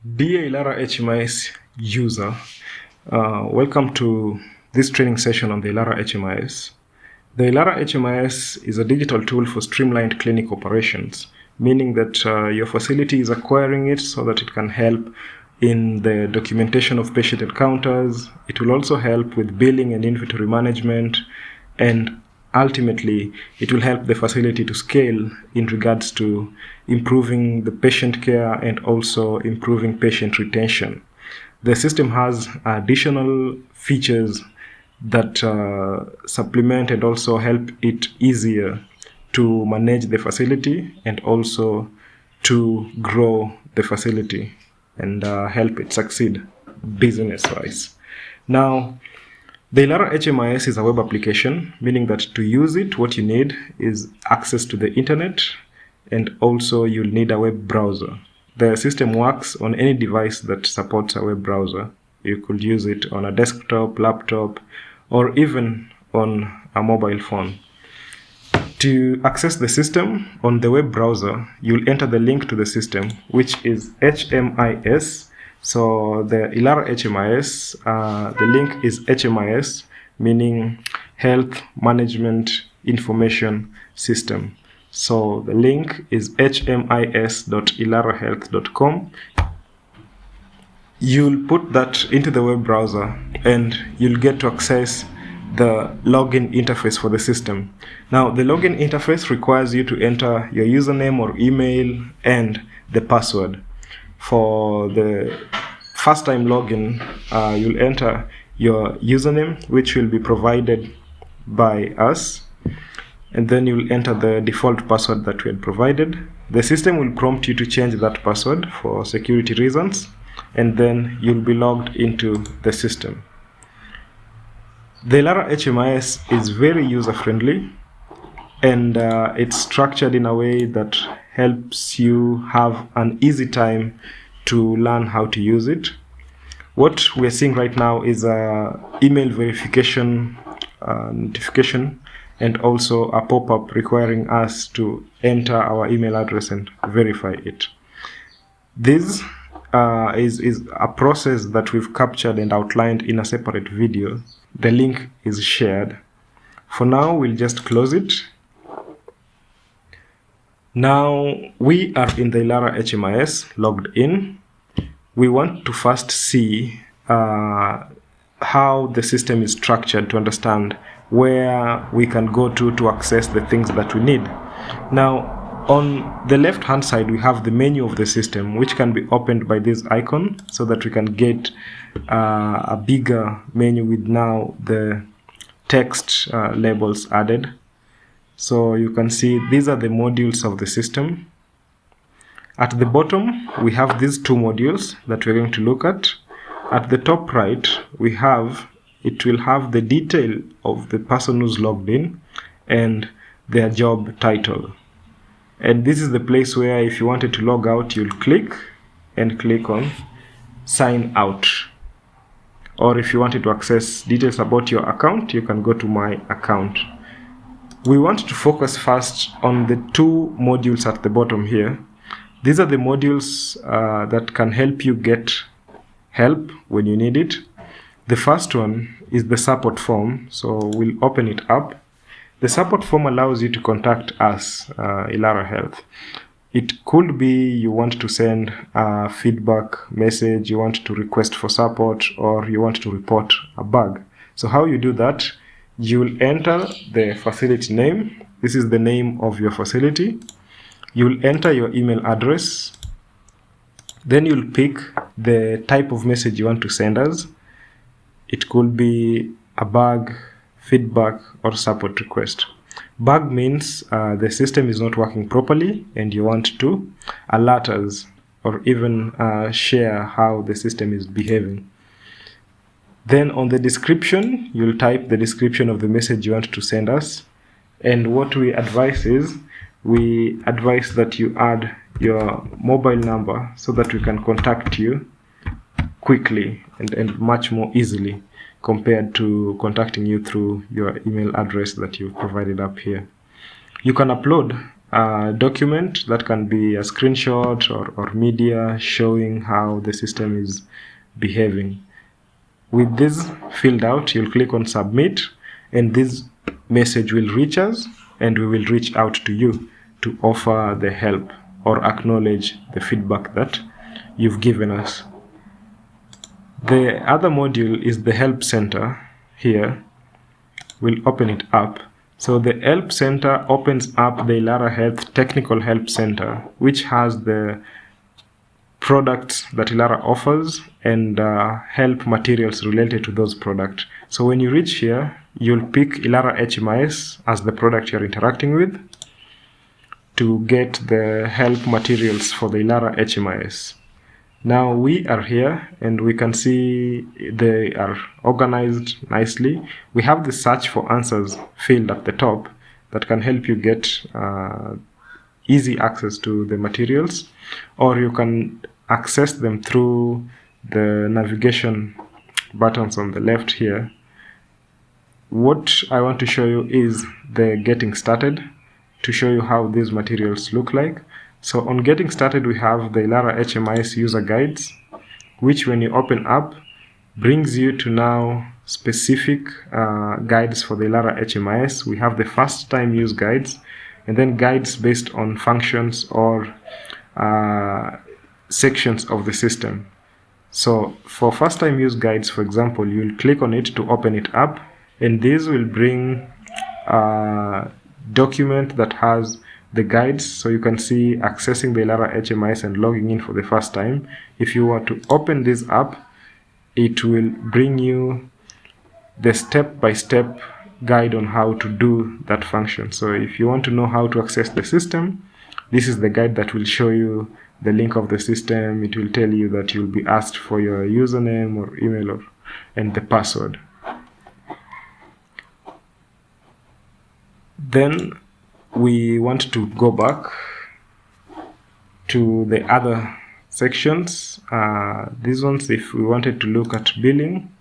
Dear Ilara HMIS user, welcome to this training session on the Ilara HMIS. The Ilara HMIS is a digital tool for streamlined clinic operations, meaning that your facility is acquiring it so that it can help in the documentation of patient encounters. It will also help with billing and inventory management, and ultimately it will help the facility to scale in regards to improving the patient care and also improving patient retention. The system has additional features that supplement and also help it easier to manage the facility and also to grow the facility and help it succeed business-wise. Now, the Ilara HMIS is a web application, meaning that to use it, what you need is access to the internet, and also you'll need a web browser. The system works on any device that supports a web browser. You could use it on a desktop, laptop, or even on a mobile phone. To access the system on the web browser, you'll enter the link to the system, which is HMIS. So the Ilara HMIS, the link is HMIS, meaning Health Management Information System. So the link is hmis.ilarahealth.com. You'll put that into the web browser and you'll get to access the login interface for the system. Now, the login interface requires you to enter your username or email and the password. For the first time login, you'll enter your username, which will be provided by us, and then you'll enter the default password that we had provided. The system will prompt you to change that password for security reasons, and then you'll be logged into the system. The Ilara HMIS is very user-friendly, and it's structured in a way that helps you have an easy time to learn how to use it. What we're seeing right now is a email verification notification and also a pop-up requiring us to enter our email address and verify it. This is a process that we've captured and outlined in a separate video. The link is shared. For now, we'll just close it. Now we are in the Ilara HMIS logged in. We want to first see how the system is structured to understand where we can go to access the things that we need. Now, on the left hand side, we have the menu of the system, which can be opened by this icon so that we can get a bigger menu with now the text labels added. So you can see these are the modules of the system. At the bottom, we have these two modules that we're going to look at. At the top right, it will have the detail of the person who's logged in and their job title. And this is the place where if you wanted to log out, you'll click on sign out. Or if you wanted to access details about your account, you can go to my account. We want to focus first on the two modules at the bottom here. These are the modules that can help you get help when you need it. The first one is the support form, so we'll open it up. The support form allows you to contact us, Ilara Health. It could be you want to send a feedback message, you want to request for support, or you want to report a bug. So how you do that, you will enter the facility name. This is the name of your facility. You will enter your email address. Then you'll pick the type of message you want to send us. It could be a bug, feedback, or support request. Bug means the system is not working properly and you want to alert us or even share how the system is behaving. Then on the description, you'll type the description of the message you want to send us. And what we advise is, we advise that you add your mobile number so that we can contact you quickly and much more easily compared to contacting you through your email address that you've provided up here. You can upload document that can be a screenshot or media showing how the system is behaving. With this filled out, you'll click on submit, and this message will reach us, and we will reach out to you to offer the help or acknowledge the feedback that you've given us. The other module is the help center. Here we'll open it up. So the help center opens up the Ilara Health Technical Help Center, which has the products that Ilara offers and help materials related to those products. So when you reach here, you'll pick Ilara HMIS as the product you're interacting with to get the help materials for the Ilara HMIS. Now we are here and we can see they are organized nicely. We have the search for answers field at the top that can help you get easy access to the materials, or you can access them through the navigation buttons on the left here. What I want to show you is the getting started, to show you how these materials look like. So on getting started, we have the Ilara HMIS user guides, which when you open up, brings you to now specific guides for the Ilara HMIS. We have the first time use guides, and then guides based on functions or sections of the system. So for first time use guides, for example, you'll click on it to open it up, and this will bring a document that has the guides, so you can see accessing the Ilara HMIS and logging in for the first time. If you were to open this up, it will bring you the step-by-step guide on how to do that function. So if you want to know how to access the system, this is the guide that will show you the link of the system. It will tell you that you'll be asked for your username or email and the password. Then we want to go back to the other sections. These ones, if we wanted to look at billing,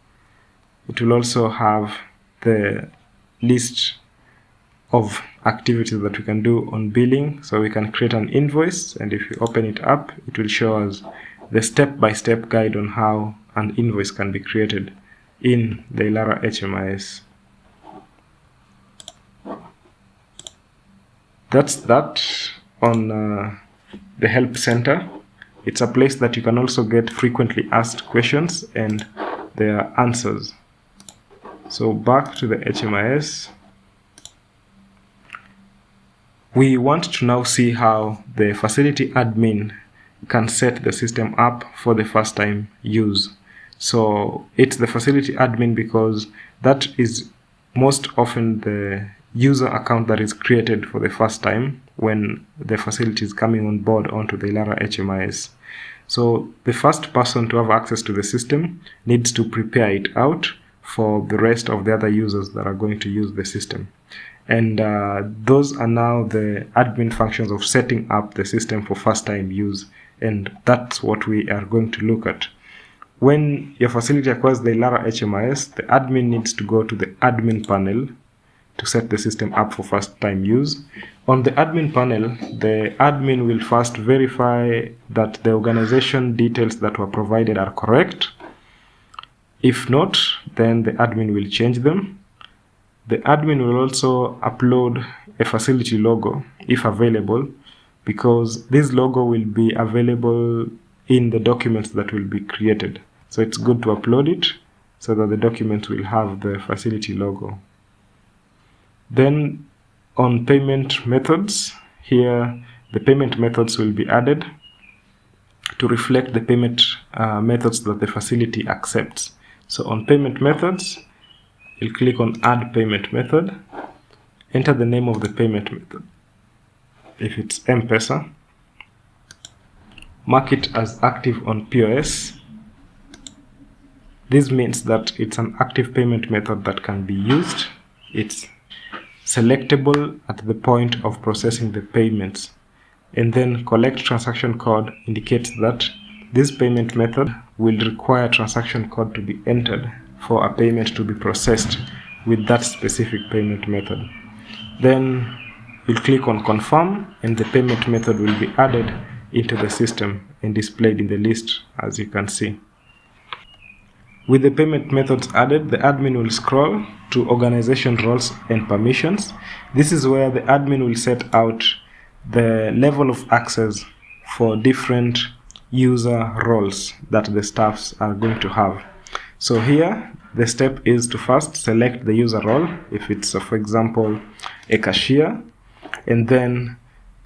it will also have the list of activities that we can do on billing. So we can create an invoice, and if you open it up, it will show us the step-by-step guide on how an invoice can be created in the Ilara HMIS. That's that on the help center. It's a place that you can also get frequently asked questions and their answers. So back to the HMIS. We want to now see how the facility admin can set the system up for the first time use. So it's the facility admin because that is most often the user account that is created for the first time when the facility is coming on board onto the Ilara HMIS. So the first person to have access to the system needs to prepare it out for the rest of the other users that are going to use the system. And those are now the admin functions of setting up the system for first time use. And that's what we are going to look at. When your facility acquires the Ilara HMIS, the admin needs to go to the admin panel to set the system up for first time use. On the admin panel, the admin will first verify that the organization details that were provided are correct. If not, then the admin will change them. The admin will also upload a facility logo if available, because this logo will be available in the documents that will be created. So it's good to upload it so that the documents will have the facility logo. Then on payment methods, here the payment methods will be added to reflect the payment methods that the facility accepts. So on payment methods, you'll click on add payment method, enter the name of the payment method. If it's M-Pesa, mark it as active on POS. This means that it's an active payment method that can be used. It's selectable at the point of processing the payments. And then collect transaction code indicates that this payment method will require transaction code to be entered for a payment to be processed with that specific payment method. Then you'll click on confirm, and the payment method will be added into the system and displayed in the list, as you can see. With the payment methods added, the admin will scroll to organization roles and permissions. This is where the admin will set out the level of access for different user roles that the staffs are going to have. So here, the step is to first select the user role, if it's, for example, a cashier, and then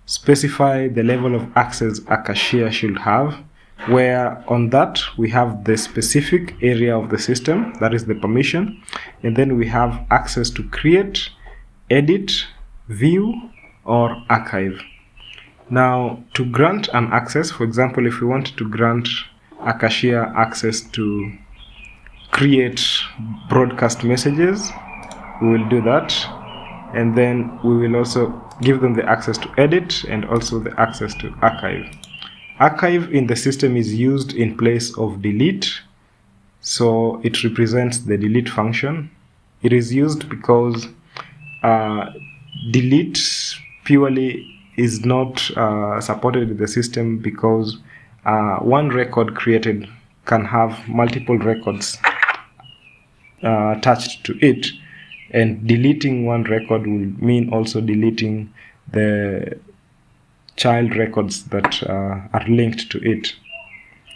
specify the level of access a cashier should have, where on that we have the specific area of the system, that is the permission, and then we have access to create, edit, view, or archive. Now, to grant an access, for example, if we want to grant a cashier access to create broadcast messages, we will do that, and then we will also give them the access to edit and also the access to archive. Archive in the system is used in place of delete, so it represents the delete function. It is used because delete purely is not supported in the system, because one record created can have multiple records attached to it, and deleting one record will mean also deleting the child records that are linked to it.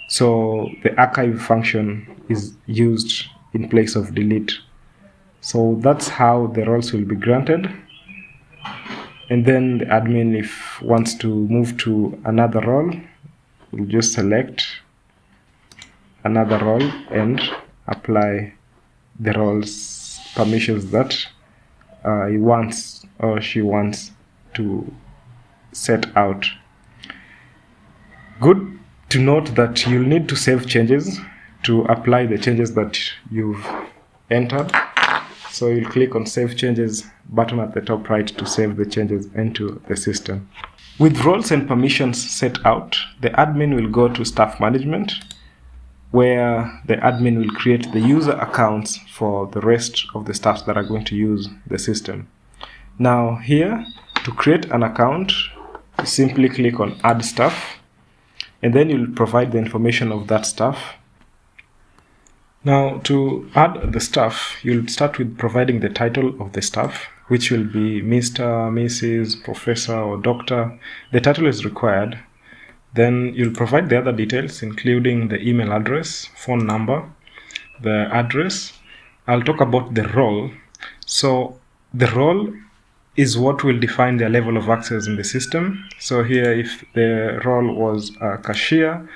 So the archive function is used in place of delete. So that's how the roles will be granted. And then the admin, if wants to move to another role, will just select another role and apply the role's permissions that he wants or she wants to set out. Good to note that you'll need to save changes to apply the changes that you've entered. So you'll click on Save Changes button at the top right to save the changes into the system. With roles and permissions set out, the admin will go to Staff Management, where the admin will create the user accounts for the rest of the staffs that are going to use the system. Now here, to create an account, you simply click on Add Staff, and then you'll provide the information of that staff. Now, to add the staff, you'll start with providing the title of the staff, which will be Mr., Mrs., Professor, or Doctor. The title is required. Then you'll provide the other details, including the email address, phone number, the address. I'll talk about the role. So the role is what will define their level of access in the system. So here, if the role was a cashier,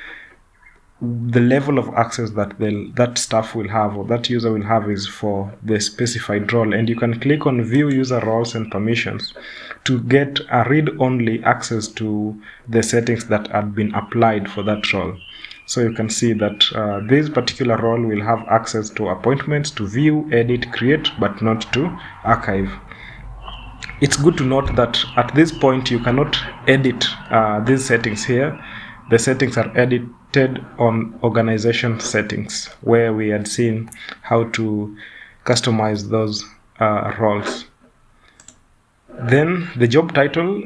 the level of access that that staff will have or that user will have is for the specified role. And you can click on View User Roles and Permissions to get a read-only access to the settings that had been applied for that role. So you can see that this particular role will have access to appointments, to view, edit, create, but not to archive. It's good to note that at this point you cannot edit these settings here. The settings are edited on organization settings, where we had seen how to customize those roles. Then the job title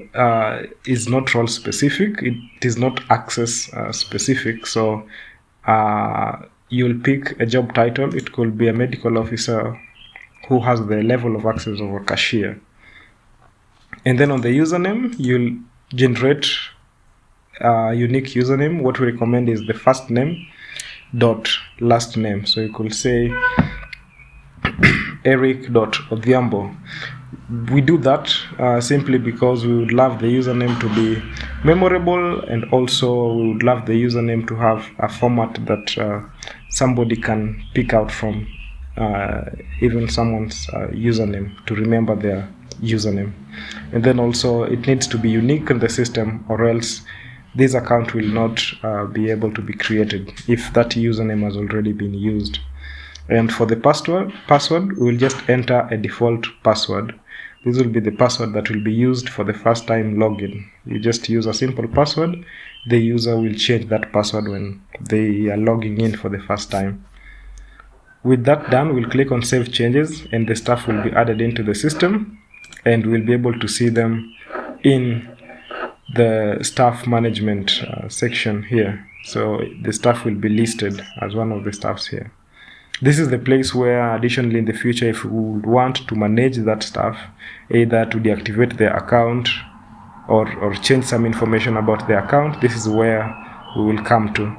is not role specific, it is not access specific. So you'll pick a job title. It could be a medical officer who has the level of access of a cashier. And then on the username, you'll generate unique username. What we recommend is the first name dot last name. So you could say Eric.Odhiambo. We do that simply because we would love the username to be memorable, and also we would love the username to have a format that somebody can pick out from, even someone's username, to remember their username. And then also it needs to be unique in the system, or else this account will not be able to be created if that username has already been used. And for the password, we will just enter a default password. This will be the password that will be used for the first time login. You just use a simple password. The user will change that password when they are logging in for the first time. With that done, we'll click on Save Changes, and the staff will be added into the system. and we'll be able to see them in the staff management section here. So the staff will be listed as one of the staffs here. This is the place where additionally in the future, if we would want to manage that staff, either to deactivate their account or change some information about the account, this is where we will come to.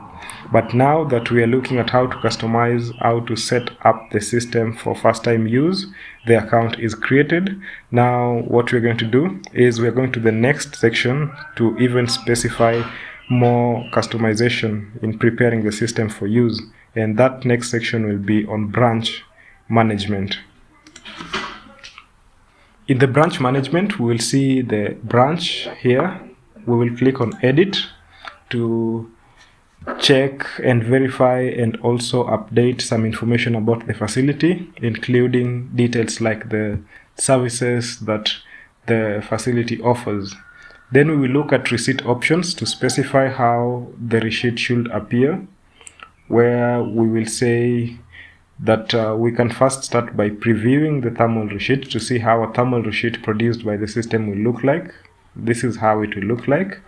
But now that we are looking at how to customize, how to set up the system for first time use, the account is created. Now what we're going to do is we're going to the next section to even specify more customization in preparing the system for use. And that next section will be on branch management. In the branch management, we will see the branch here. We will click on edit to check and verify and also update some information about the facility, including details like the services that the facility offers. Then we will look at receipt options to specify how the receipt should appear, where we will say that we can first start by previewing the thermal receipt to see how a thermal receipt produced by the system will look like. This is how it will look like.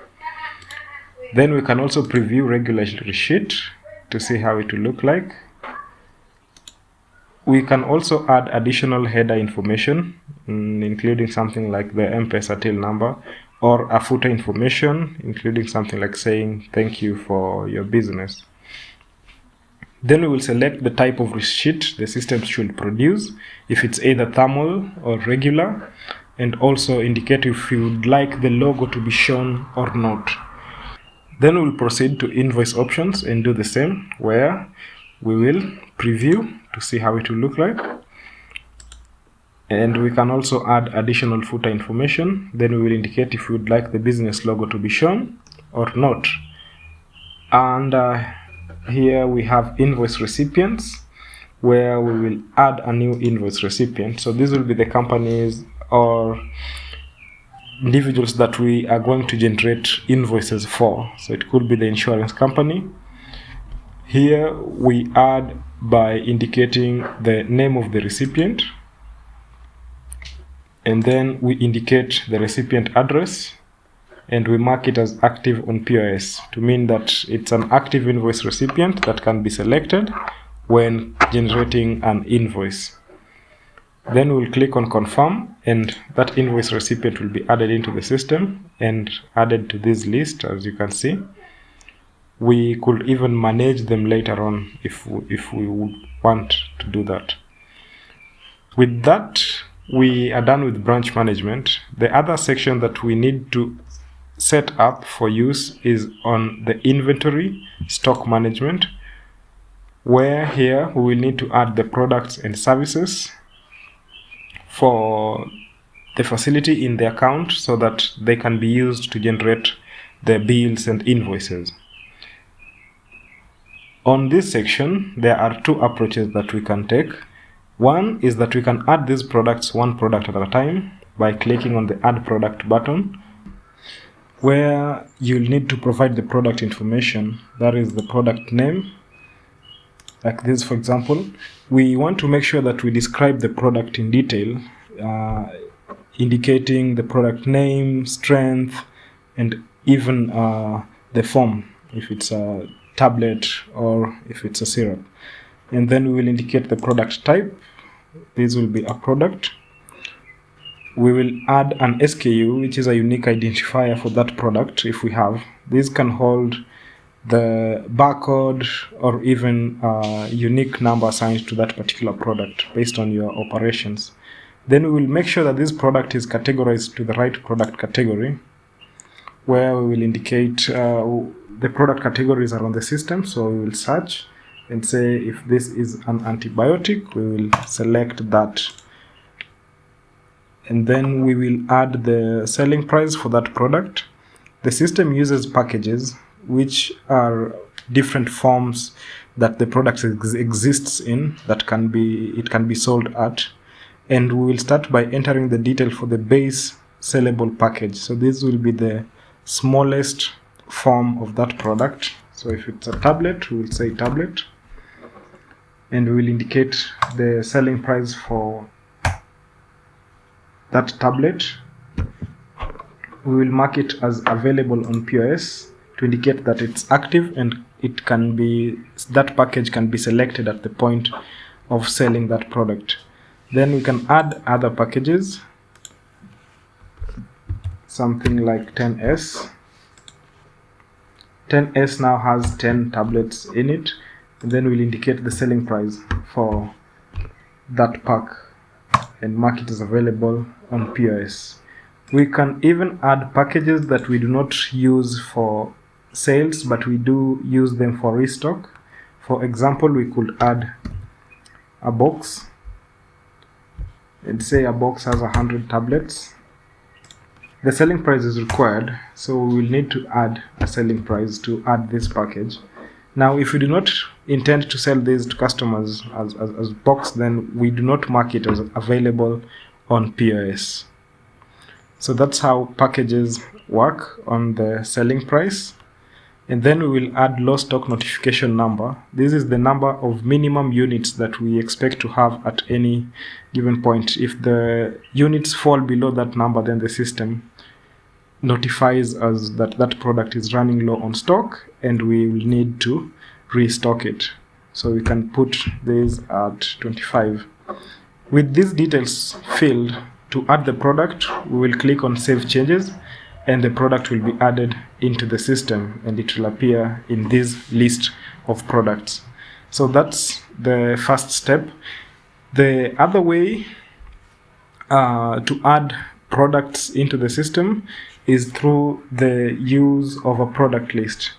Then we can also preview regular receipt to see how it will look like. We can also add additional header information, including something like the M-Pesa till number, or a footer information, including something like saying thank you for your business. Then we will select the type of receipt the system should produce, if it's either thermal or regular, and also indicate if you would like the logo to be shown or not. Then we will proceed to invoice options and do the same, where we will preview to see how it will look like. And we can also add additional footer information. Then we will indicate if we would like the business logo to be shown or not. And here we have invoice recipients, where we will add a new invoice recipient. So these will be the companies or individuals that we are going to generate invoices for. So it could be the insurance company. Here we add by indicating the name of the recipient, and then we indicate the recipient address, and we mark it as active on POS to mean that it's an active invoice recipient that can be selected when generating an invoice. Then we'll click on confirm, and that invoice recipient will be added into the system and added to this list, as you can see. We could even manage them later on if we would want to do that. With that, we are done with branch management. The other section that we need to set up for use is on the inventory stock management, where here we will need to add the products and services for the facility in the account so that they can be used to generate the bills and invoices. On this section, there are two approaches that we can take. One is that we can add these products one product at a time by clicking on the add product button, where you'll need to provide the product information, that is the product name. Like this, for example, we want to make sure that we describe the product in detail, indicating the product name, strength, and even the form, if it's a tablet or if it's a syrup. And then we will indicate the product type. This will be a product. We will add an SKU, which is a unique identifier for that product if we have. This can hold the barcode or even a unique number assigned to that particular product based on your operations. Then we will make sure that this product is categorized to the right product category, where we will indicate the product categories are on the system. So we will search and say if this is an antibiotic, we will select that. And then we will add the selling price for that product. The system uses packages, which are different forms that the product exists in that can be sold at. And we will start by entering the detail for the base sellable package. So this will be the smallest form of that product. So if it's a tablet, we will say tablet, and we will indicate the selling price for that tablet, we will mark it as available on POS to indicate that it's active and that package can be selected at the point of selling that product. Then we can add other packages, something like 10S. 10S now has 10 tablets in it, and then we'll indicate the selling price for that pack and mark it as available on POS. We can even add packages that we do not use for sales, but we do use them for restock. For example, we could add a box and say a box has 100 tablets. The selling price is required, so we will need to add a selling price to add this package. Now, if we do not intend to sell these to customers as box, then we do not mark it as available on POS. So that's how packages work on the selling price. And then we will add low stock notification number. This is the number of minimum units that we expect to have at any given point. If the units fall below that number, then the system notifies us that that product is running low on stock and we will need to restock it. So we can put this at 25. With these details filled, to add the product, we will click on Save Changes, and the product will be added into the system and it will appear in this list of products. So that's the first step. The other way to add products into the system is through the use of a product list,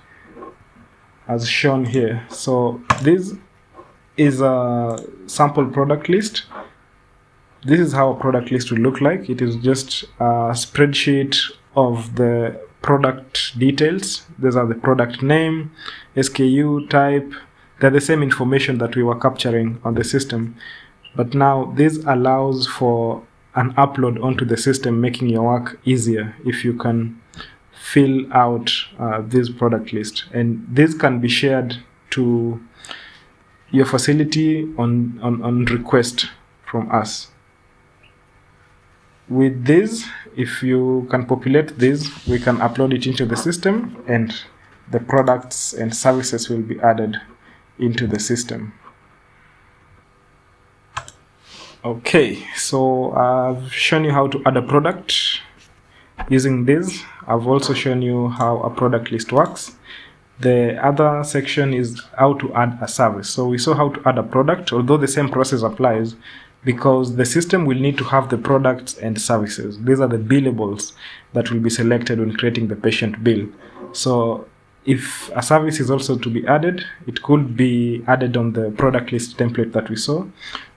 as shown here. So this is a sample product list. This is how a product list will look like. It is just a spreadsheet of the product details. These are the product name, SKU, type. They're the same information that we were capturing on the system. But now this allows for an upload onto the system, making your work easier if you can fill out this product list. And this can be shared to your facility on request from us. With this, if you can populate this, we can upload it into the system and the products and services will be added into the system. Okay, so I've shown you how to add a product using this. I've also shown you how a product list works. The other section is how to add a service. So we saw how to add a product, although the same process applies, because the system will need to have the products and services. These are the billables that will be selected when creating the patient bill. So if a service is also to be added, it could be added on the product list template that we saw,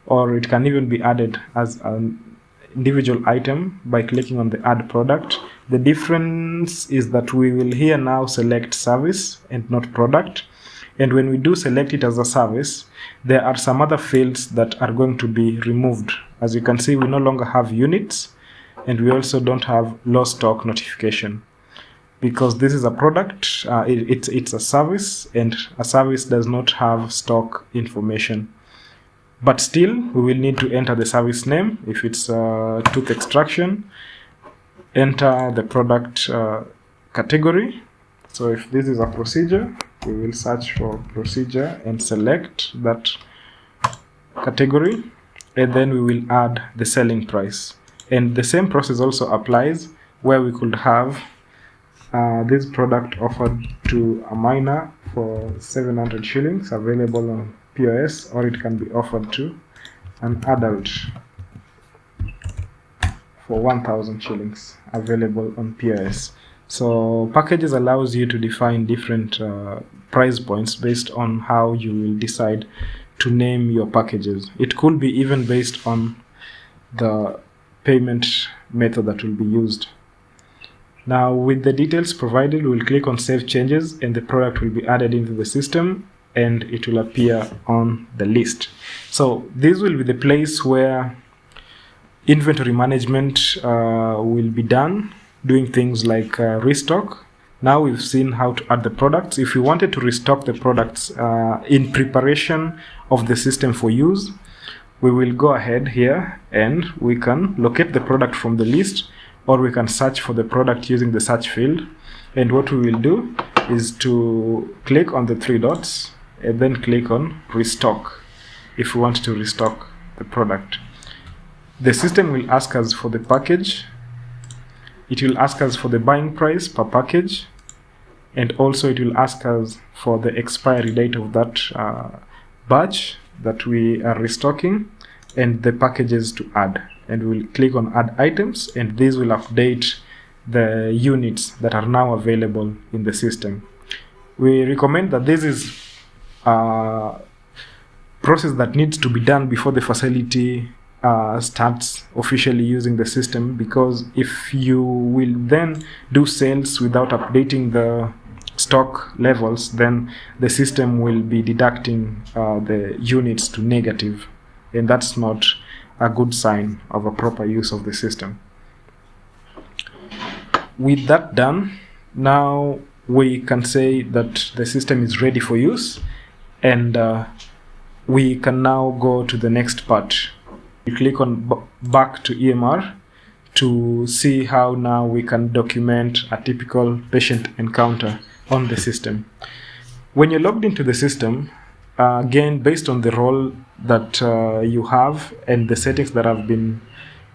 or it can even be added as an individual item by clicking on the add product. The difference is that we will here now select service and not product. And when we do select it as a service, there are some other fields that are going to be removed. As you can see, we no longer have units, and we also don't have low stock notification. Because this is a product, it's a service, and a service does not have stock information. But still, we will need to enter the service name. If it's tooth extraction, enter the product category. So if this is a procedure, we will search for procedure and select that category, and then we will add the selling price. And the same process also applies where we could have this product offered to a minor for 700 shillings available on POS, or it can be offered to an adult for 1000 shillings available on POS. So packages allows you to define different price points based on how you will decide to name your packages. It could be even based on the payment method that will be used. Now, with the details provided, we'll click on Save Changes and the product will be added into the system and it will appear on the list. So this will be the place where inventory management will be done, doing things like restock. Now we've seen how to add the products. If you wanted to restock the products in preparation of the system for use, we will go ahead here and we can locate the product from the list, or we can search for the product using the search field. And what we will do is to click on the three dots and then click on restock if we want to restock the product. The system will ask us for the package. It will ask us for the buying price per package, and also it will ask us for the expiry date of that batch that we are restocking and the packages to add. And we'll click on add items, and this will update the units that are now available in the system. We recommend that this is a process that needs to be done before the facility starts officially using the system, because if you will then do sales without updating the stock levels, then the system will be deducting the units to negative, and that's not a good sign of a proper use of the system. With that done, now we can say that the system is ready for use, and we can now go to the next part. You click on back to EMR to see how now we can document a typical patient encounter on the system. When you're logged into the system, again, based on the role that you have and the settings that have been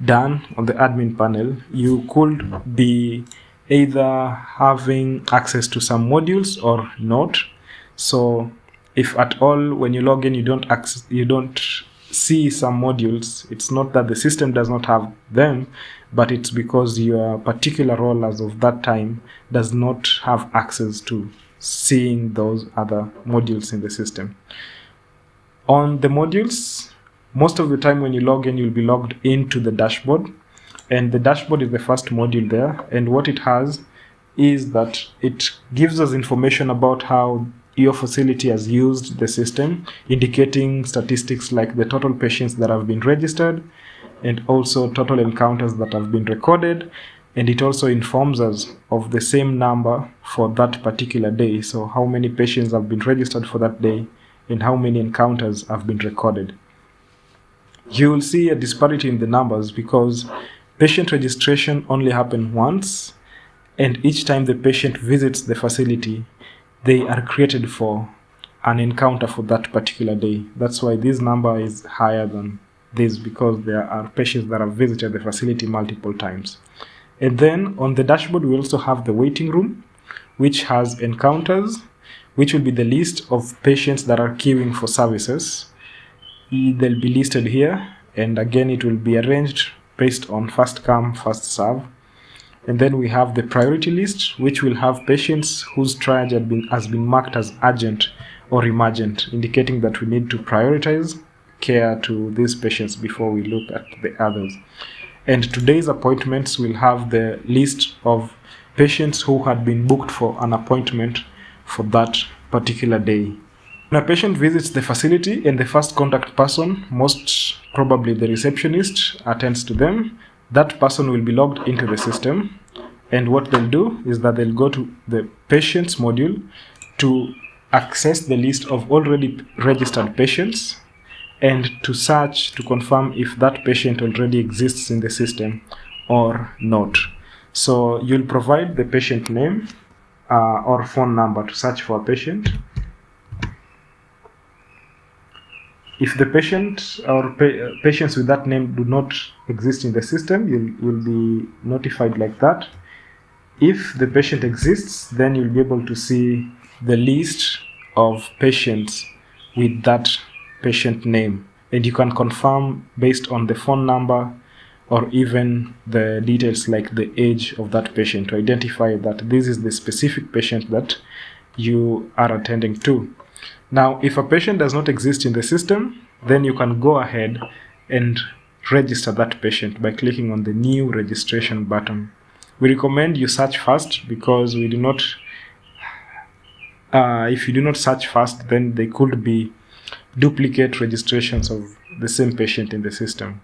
done on the admin panel, you could be either having access to some modules or not. So if at all when you log in you don't see some modules, it's not that the system does not have them, but it's because your particular role as of that time does not have access to seeing those other modules in the system. On the modules, most of the time when you log in, you'll be logged into the dashboard, and the dashboard is the first module there. And what it has is that it gives us information about how your facility has used the system, indicating statistics like the total patients that have been registered and also total encounters that have been recorded. And it also informs us of the same number for that particular day. So how many patients have been registered for that day and how many encounters have been recorded. You will see a disparity in the numbers because patient registration only happens once, and each time the patient visits the facility, they are created for an encounter for that particular day. That's why this number is higher than this, because there are patients that have visited the facility multiple times. And then on the dashboard, we also have the waiting room, which has encounters, which will be the list of patients that are queuing for services. They'll be listed here, and again, it will be arranged based on first come, first serve. And then we have the priority list, which will have patients whose triage has been marked as urgent or emergent, indicating that we need to prioritize care to these patients before we look at the others. And today's appointments will have the list of patients who had been booked for an appointment for that particular day. When a patient visits the facility and the first contact person, most probably the receptionist, attends to them, that person will be logged into the system. And what they'll do is that they'll go to the patients module to access the list of already registered patients and to search to confirm if that patient already exists in the system or not. So you'll provide the patient name or phone number to search for a patient. If the patient or patients with that name do not exist in the system, you'll be notified like that. If the patient exists, then you'll be able to see the list of patients with that patient name, and you can confirm based on the phone number or even the details like the age of that patient to identify that this is the specific patient that you are attending to. Now, if a patient does not exist in the system, then you can go ahead and register that patient by clicking on the new registration button. We recommend you search first, because we do not, if you do not search first, then there could be duplicate registrations of the same patient in the system.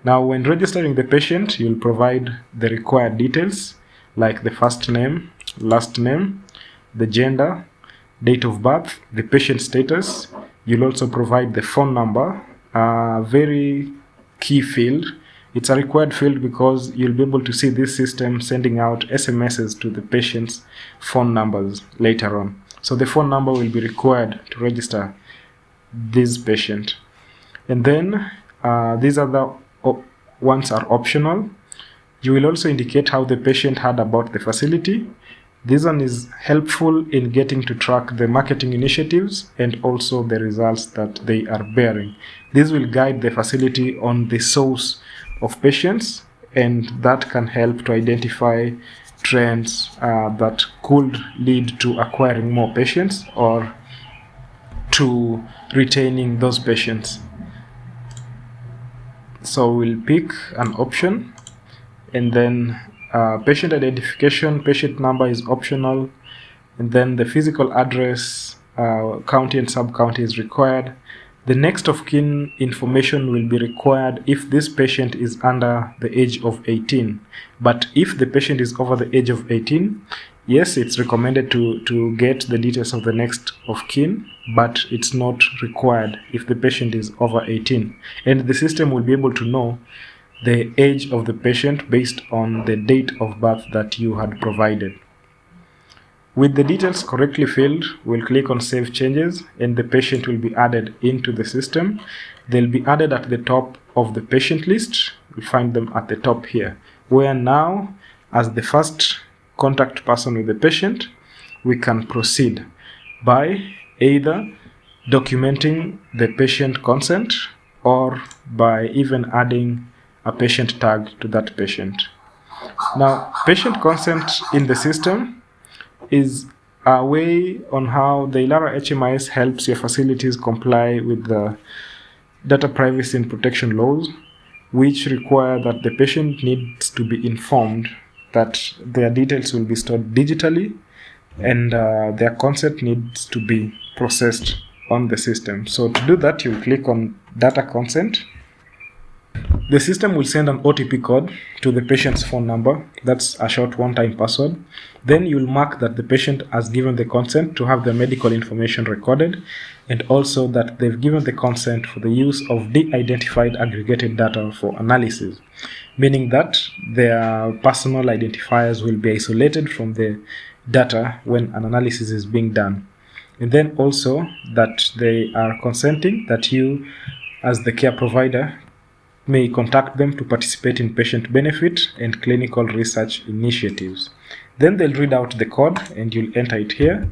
Now, when registering the patient, you'll provide the required details like the first name, last name, the gender, date of birth, the patient status. You'll also provide the phone number a very key field. It's a required field because you'll be able to see this system sending out SMSs to the patient's phone numbers later on. So the phone number will be required to register this patient. And then these other ones are optional. You will also indicate how the patient heard about the facility. This one is helpful in getting to track the marketing initiatives and also the results that they are bearing. This will guide the facility on the source of patients, and that can help to identify trends that could lead to acquiring more patients or to retaining those patients. So we'll pick an option, and then patient identification, patient number is optional, and then the physical address, county and sub-county is required. The next of kin information will be required if this patient is under the age of 18. But if the patient is over the age of 18, yes, it's recommended to get the details of the next of kin, but it's not required if the patient is over 18. And the system will be able to know the age of the patient based on the date of birth that you had provided. With the details correctly filled, we'll click on Save Changes, and the patient will be added into the system. They'll be added at the top of the patient list. You'll find them at the top here, where now, as the first contact person with the patient, we can proceed by either documenting the patient consent or by even adding a patient tag to that patient. Now, patient consent in the system is a way on how the Ilara HMIS helps your facilities comply with the data privacy and protection laws, which require that the patient needs to be informed that their details will be stored digitally and their consent needs to be processed on the system. So to do that, you'll click on Data Consent. The system will send an OTP code to the patient's phone number. That's a short one-time password. Then you'll mark that the patient has given the consent to have their medical information recorded, and also that they've given the consent for the use of de-identified aggregated data for analysis, meaning that their personal identifiers will be isolated from the data when an analysis is being done. And then also that they are consenting that you, as the care provider, may contact them to participate in patient benefit and clinical research initiatives. Then they'll read out the code and you'll enter it here.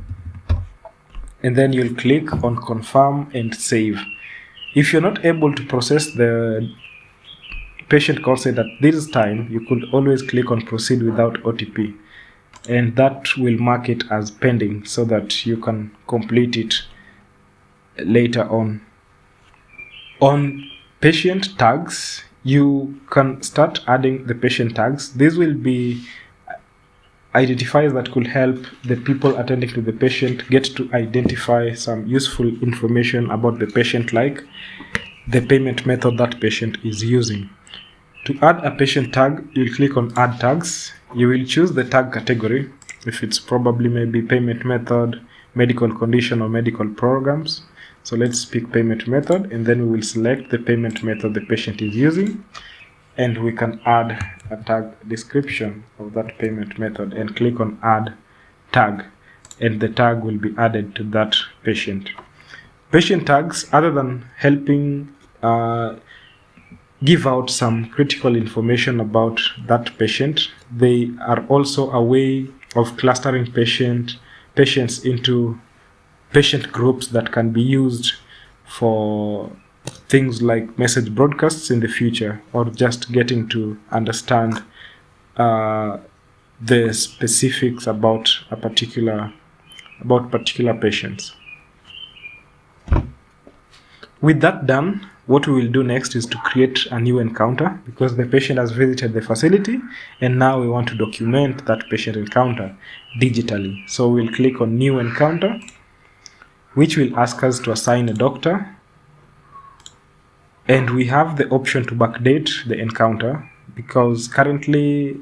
And then you'll click on Confirm and Save. If you're not able to process the patient consent at this time, you could always click on Proceed without OTP. And that will mark it as pending so that you can complete it later on. On patient tags, you can start adding the patient tags. These will be identifiers that could help the people attending to the patient get to identify some useful information about the patient, like the payment method that patient is using. To add a patient tag, you'll click on Add Tags. You will choose the tag category, if it's probably maybe payment method, medical condition, or medical programs. So let's pick payment method, and then we will select the payment method the patient is using, and we can add a tag description of that payment method and click on Add Tag, and the tag will be added to that patient. Patient tags, other than helping give out some critical information about that patient, they are also a way of clustering patients into patient groups that can be used for things like message broadcasts in the future, or just getting to understand the specifics about particular patients. With that done, what we will do next is to create a new encounter, because the patient has visited the facility and now we want to document that patient encounter digitally. So we'll click on New Encounter, which will ask us to assign a doctor, and we have the option to backdate the encounter, because currently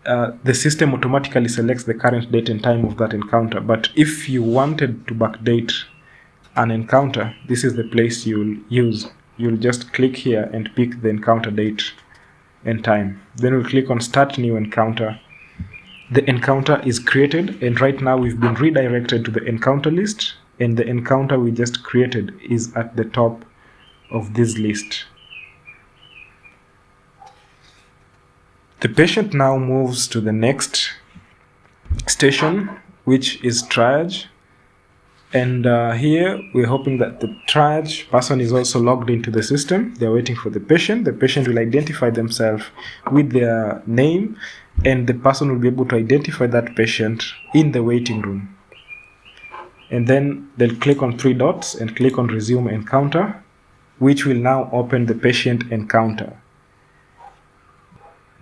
the system automatically selects the current date and time of that encounter. But if you wanted to backdate an encounter, this is the place you'll use. you'll just click here and pick the encounter date and time. Then we'll click on Start New Encounter. The encounter is created, and right now we've been redirected to the encounter list, and the encounter we just created is at the top of this list. The patient now moves to the next station, which is triage. And here we're hoping that the triage person is also logged into the system. They're waiting for the patient. The patient will identify themselves with their name, and the person will be able to identify that patient in the waiting room. And then they'll click on 3 dots and click on Resume Encounter, which will now open the patient encounter.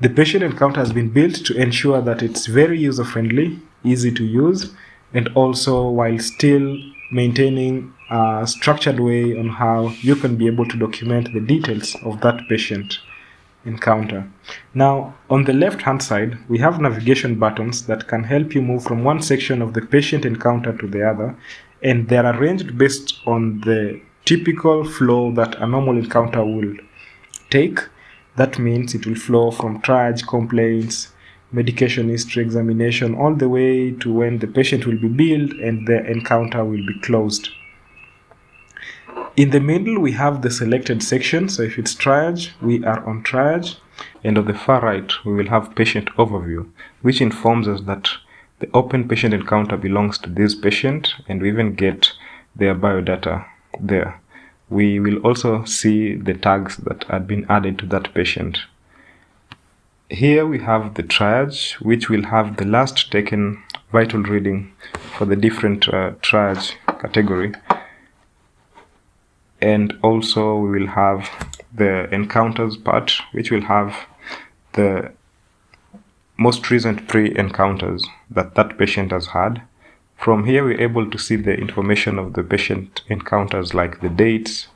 The patient encounter has been built to ensure that it's very user-friendly, easy to use, and also while still maintaining a structured way on how you can be able to document the details of that patient encounter. Now, on the left-hand side, we have navigation buttons that can help you move from one section of the patient encounter to the other, and they're arranged based on the typical flow that a normal encounter will take. That means it will flow from triage, complaints, medication history, examination, all the way to when the patient will be billed and the encounter will be closed. In the middle, we have the selected section. So if it's triage, we are on triage. And on the far right, we will have patient overview, which informs us that the open patient encounter belongs to this patient, and we even get their biodata there. We will also see the tags that had been added to that patient. Here we have the triage, which will have the last taken vital reading for the different triage category. And also we will have the encounters part, which will have the most recent 3 encounters that that patient has had. From here, we're able to see the information of the patient encounters, like the dates,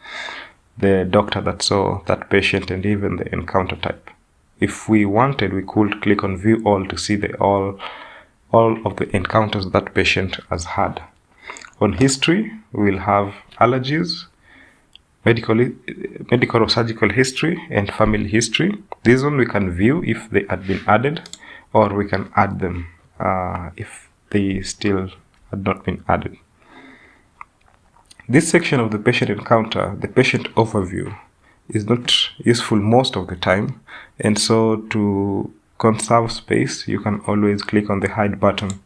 the doctor that saw that patient, and even the encounter type. If we wanted, we could click on View All to see all of the encounters that patient has had. On history, we will have allergies, medical or surgical history, and family history. This one we can view if they had been added, or we can add them if they still had not been added. This section of the patient encounter, the patient overview, is not useful most of the time, and so to conserve space, you can always click on the hide button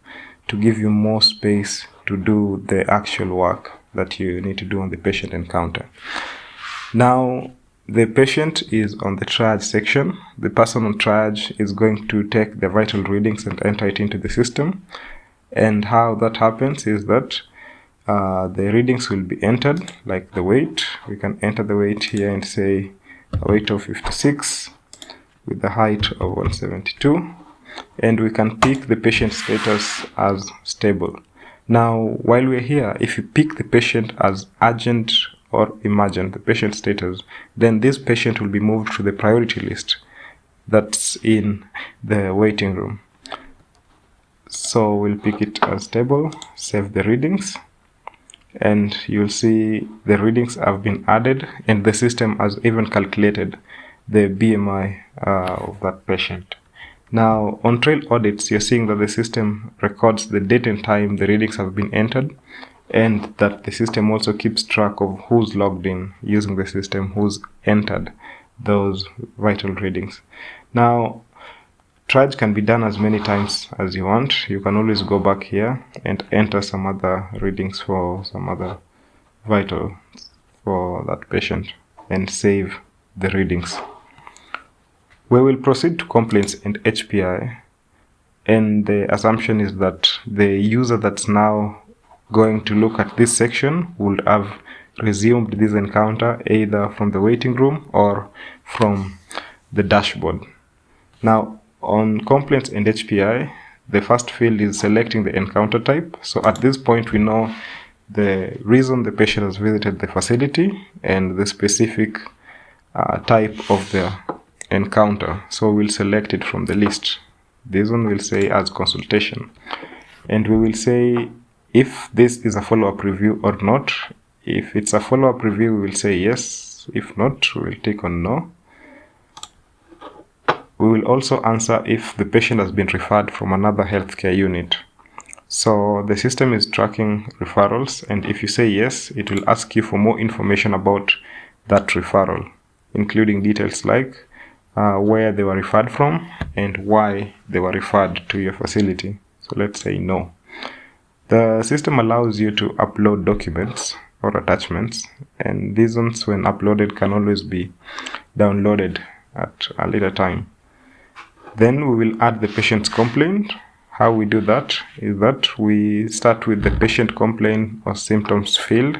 to give you more space to do the actual work that you need to do on the patient encounter. Now, the patient is on the triage section. The person on triage is going to take the vital readings and enter it into the system. And how that happens is that the readings will be entered, like the weight. We can enter the weight here and say a weight of 56 with the height of 172. And we can pick the patient status as stable. Now, while we're here, if you pick the patient as urgent or emergent, the patient status, then this patient will be moved to the priority list that's in the waiting room. So we'll pick it as stable, save the readings, and you'll see the readings have been added, and the system has even calculated the BMI of that patient. Now, on trail audits, you're seeing that the system records the date and time the readings have been entered, and that the system also keeps track of who's logged in using the system, who's entered those vital readings. Now, triage can be done as many times as you want. You can always go back here and enter some other readings for some other vital for that patient and save the readings. We will proceed to complaints and HPI, and the assumption is that the user that's now going to look at this section would have resumed this encounter either from the waiting room or from the dashboard. Now, on complaints and HPI, the first field is selecting the encounter type. So at this point, we know the reason the patient has visited the facility and the specific type of the encounter. So we'll select it from the list. This one will say as consultation. And we will say if this is a follow-up review or not. If it's a follow-up review, we will say yes. yes. If not, we will click on no. We will also answer if the patient has been referred from another healthcare unit. So the system is tracking referrals, and if you say yes, it will ask you for more information about that referral, including details like where they were referred from and why they were referred to your facility. So let's say no. The system allows you to upload documents or attachments, and these ones, when uploaded, can always be downloaded at a later time. Then we will add the patient's complaint. How we do that is that we start with the patient complaint or symptoms field,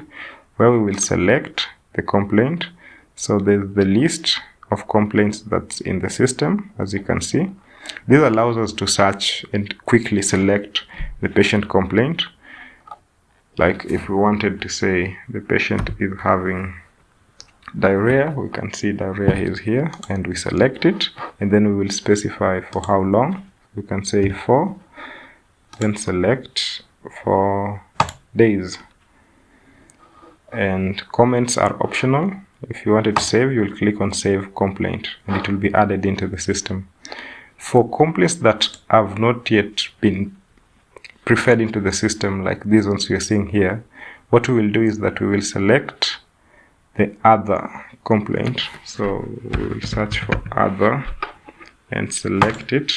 where we will select the complaint. So there's the list of complaints that's in the system, as you can see. This allows us to search and quickly select the patient complaint. Like if we wanted to say the patient is having diarrhea, we can see diarrhea is here, and we select it, and then we will specify for how long. We can say 4, then select for days. And comments are optional. If you wanted to save, you will click on save complaint, and it will be added into the system. For complaints that have not yet been preferred into the system, like these ones we are seeing here, what we will do is that we will select the other complaint. So we will search for other and select it.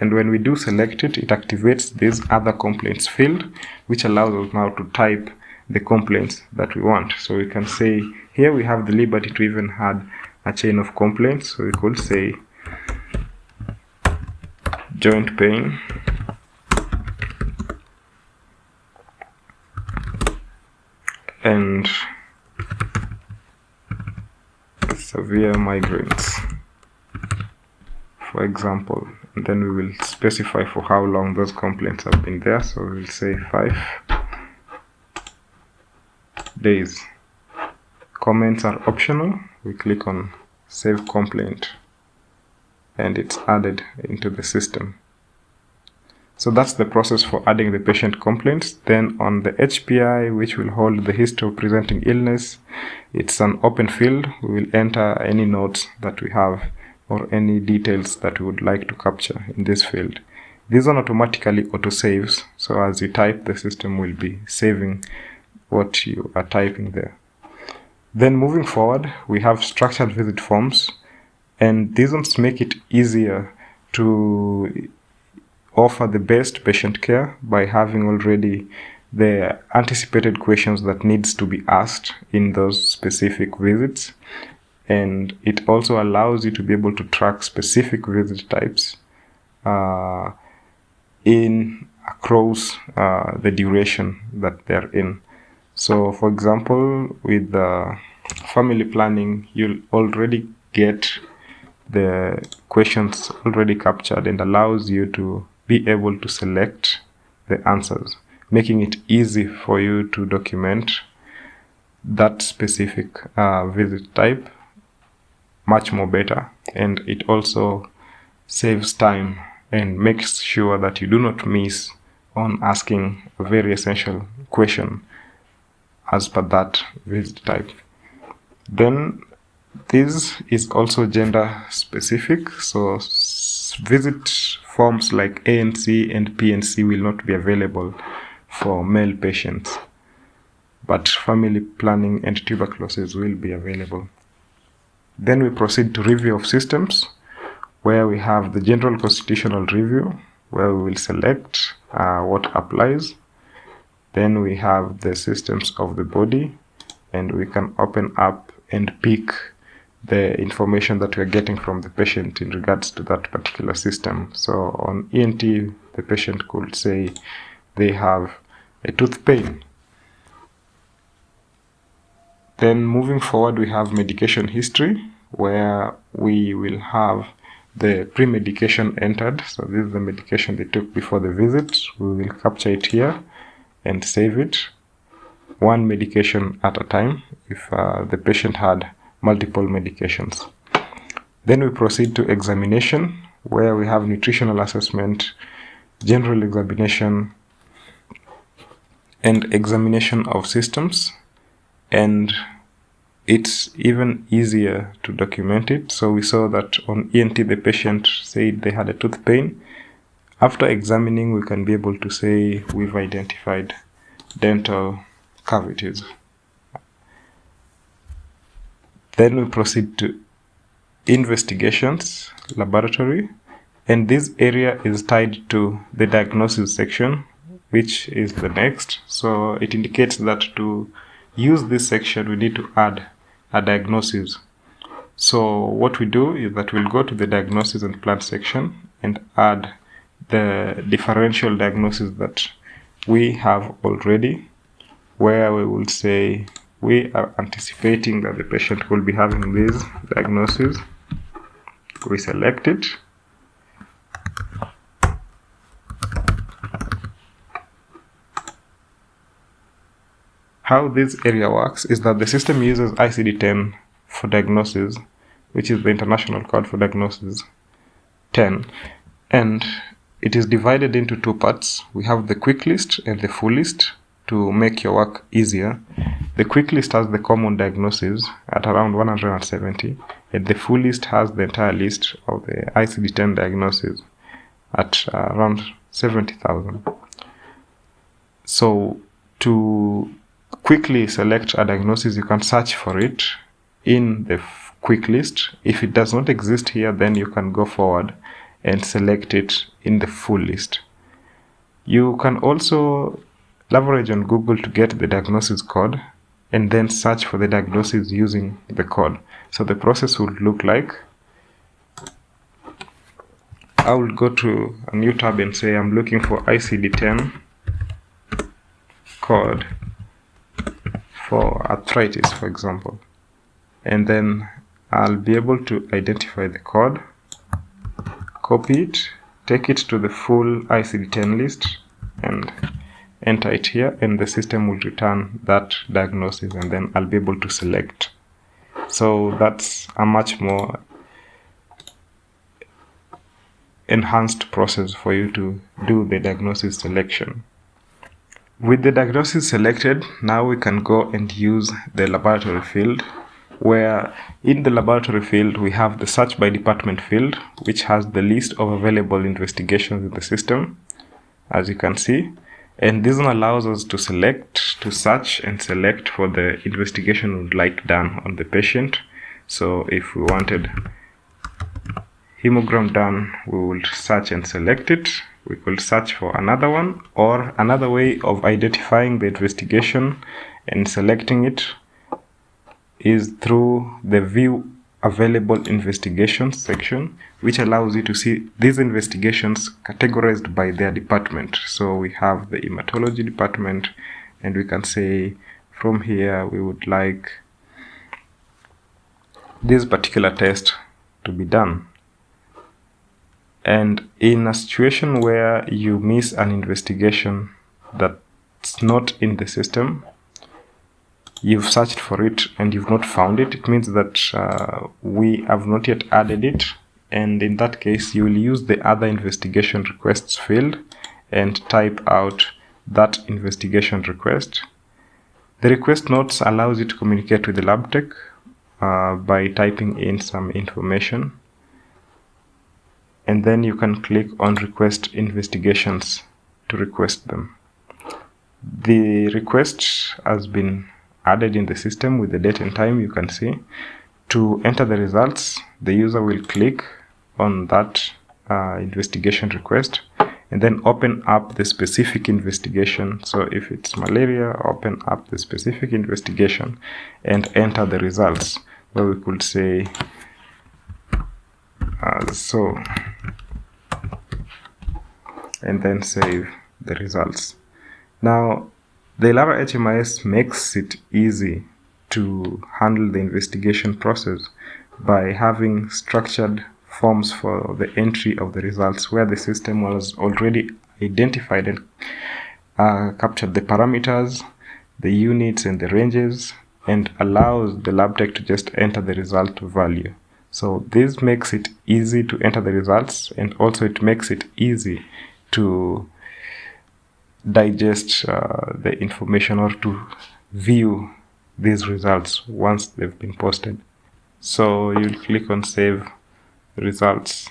And when we do select it, it activates this other complaints field, which allows us now to type the complaints that we want. So we can say here we have the liberty to even add a chain of complaints. So we could say joint pain, and severe migraines, for example. And then we will specify for how long those complaints have been there. So we will say 5 days. Comments are optional. We click on save complaint, and it's added into the system. So that's the process for adding the patient complaints. Then on the HPI, which will hold the history of presenting illness, it's an open field. We will enter any notes that we have or any details that we would like to capture in this field. This one automatically auto-saves, so as you type, the system will be saving what you are typing there. Then moving forward, we have structured visit forms, and these ones make it easier to offer the best patient care by having already the anticipated questions that needs to be asked in those specific visits. And it also allows you to be able to track specific visit types in across the duration that they're in. So for example, with the family planning, you'll already get the questions already captured, and allows you to be able to select the answers, making it easy for you to document that specific visit type much more better. And it also saves time and makes sure that you do not miss on asking a very essential question as per that visit type. Then this is also gender specific, so visit forms like ANC and PNC will not be available for male patients, but family planning and tuberculosis will be available. Then we proceed to review of systems, where we have the general constitutional review, where we will select what applies. Then we have the systems of the body, and we can open up and pick the information that we are getting from the patient in regards to that particular system. So on ENT, the patient could say they have a tooth pain. Then moving forward, we have medication history, where we will have the pre-medication entered. So this is the medication they took before the visit. We will capture it here and save it, one medication at a time if the patient had multiple medications. Then we proceed to examination, where we have nutritional assessment, general examination, and examination of systems, and it's even easier to document it. So we saw that on ENT the patient said they had a tooth pain. After examining, we can be able to say we've identified dental cavities. Then we proceed to investigations, laboratory, and this area is tied to the diagnosis section, which is the next. So it indicates that to use this section, we need to add a diagnosis. So what we do is that we'll go to the diagnosis and plan section and add the differential diagnosis that we have already, where we will say we are anticipating that the patient will be having this diagnosis. We select it. How this area works is that the system uses ICD-10 for diagnosis, which is the international code for diagnosis 10, and it is divided into two parts. We have the quick list and the full list to make your work easier. The quick list has the common diagnoses at around 170, and the full list has the entire list of the ICD-10 diagnoses at around 70,000. So to quickly select a diagnosis, you can search for it in the quick list. If it does not exist here, then you can go forward and select it in the full list. You can also leverage on Google to get the diagnosis code and then search for the diagnosis using the code. So the process would look like, I will go to a new tab and say I'm looking for ICD-10 code for arthritis, for example, and then I'll be able to identify the code, copy it, take it to the full ICD-10 list and enter it here, and the system will return that diagnosis, and then I'll be able to select. So that's a much more enhanced process for you to do the diagnosis selection. With the diagnosis selected, now we can go and use the laboratory field, where in the laboratory field we have the search by department field, which has the list of available investigations in the system, as you can see. And this one allows us to select, to search and select for the investigation we would like done on the patient. So if we wanted hemogram done, we will search and select it. We could search for another one, or another way of identifying the investigation and selecting it is through the view available investigations section, which allows you to see these investigations categorized by their department. So we have the hematology department, and we can say from here we would like this particular test to be done. And in a situation where you miss an investigation that's not in the system, you've searched for it and you've not found it, it means that we have not yet added it. And in that case, you will use the other investigation requests field and type out that investigation request. The request notes allows you to communicate with the lab tech by typing in some information. And then you can click on request investigations to request them. The request has been added in the system with the date and time, you can see. To enter the results, the user will click on that investigation request and then open up the specific investigation. So if it's malaria, open up the specific investigation and enter the results, where we could say so, and then save the results. Now, the Ilara HMIS makes it easy to handle the investigation process by having structured forms for the entry of the results, where the system was already identified and captured the parameters, the units and the ranges, and allows the lab tech to just enter the result value. So this makes it easy to enter the results, and also it makes it easy to digest the information or to view these results once they've been posted. So you'll click on Save Results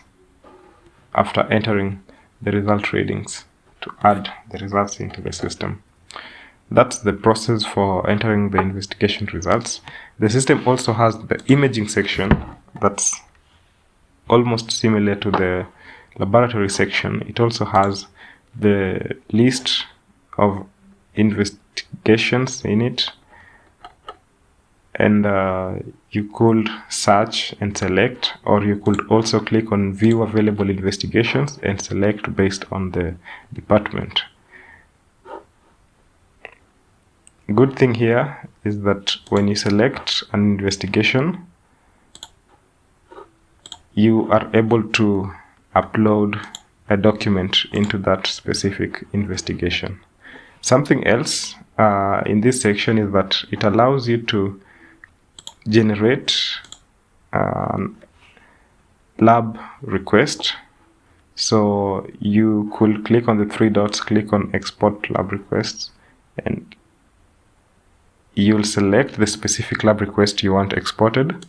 after entering the result readings to add the results into the system. That's the process for entering the investigation results. The system also has the imaging section that's almost similar to the laboratory section. It also has the list of investigations in it, and you could search and select, or you could also click on View Available Investigations and select based on the department. Good thing here is that when you select an investigation, you are able to upload a document into that specific investigation. Something else in this section is that it allows you to generate lab request. So you could click on the three dots, click on Export Lab Requests, and you'll select the specific lab request you want exported,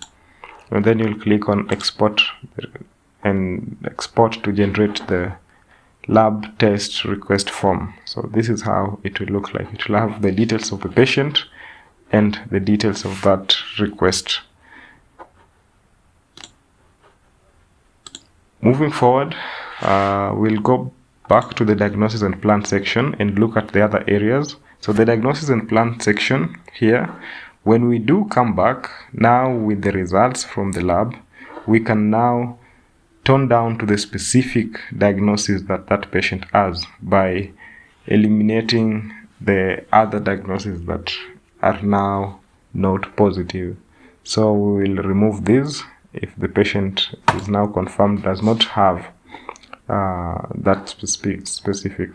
and then you'll click on Export and export to generate the lab test request form. So this is how it will look like. It will have the details of the patient and the details of that request. Moving forward, we'll go back to the diagnosis and plan section and look at the other areas. So the diagnosis and plan section here, when we do come back now with the results from the lab, we can now tone down to the specific diagnosis that that patient has by eliminating the other diagnoses that are now not positive. So we will remove these if the patient is now confirmed does not have that specific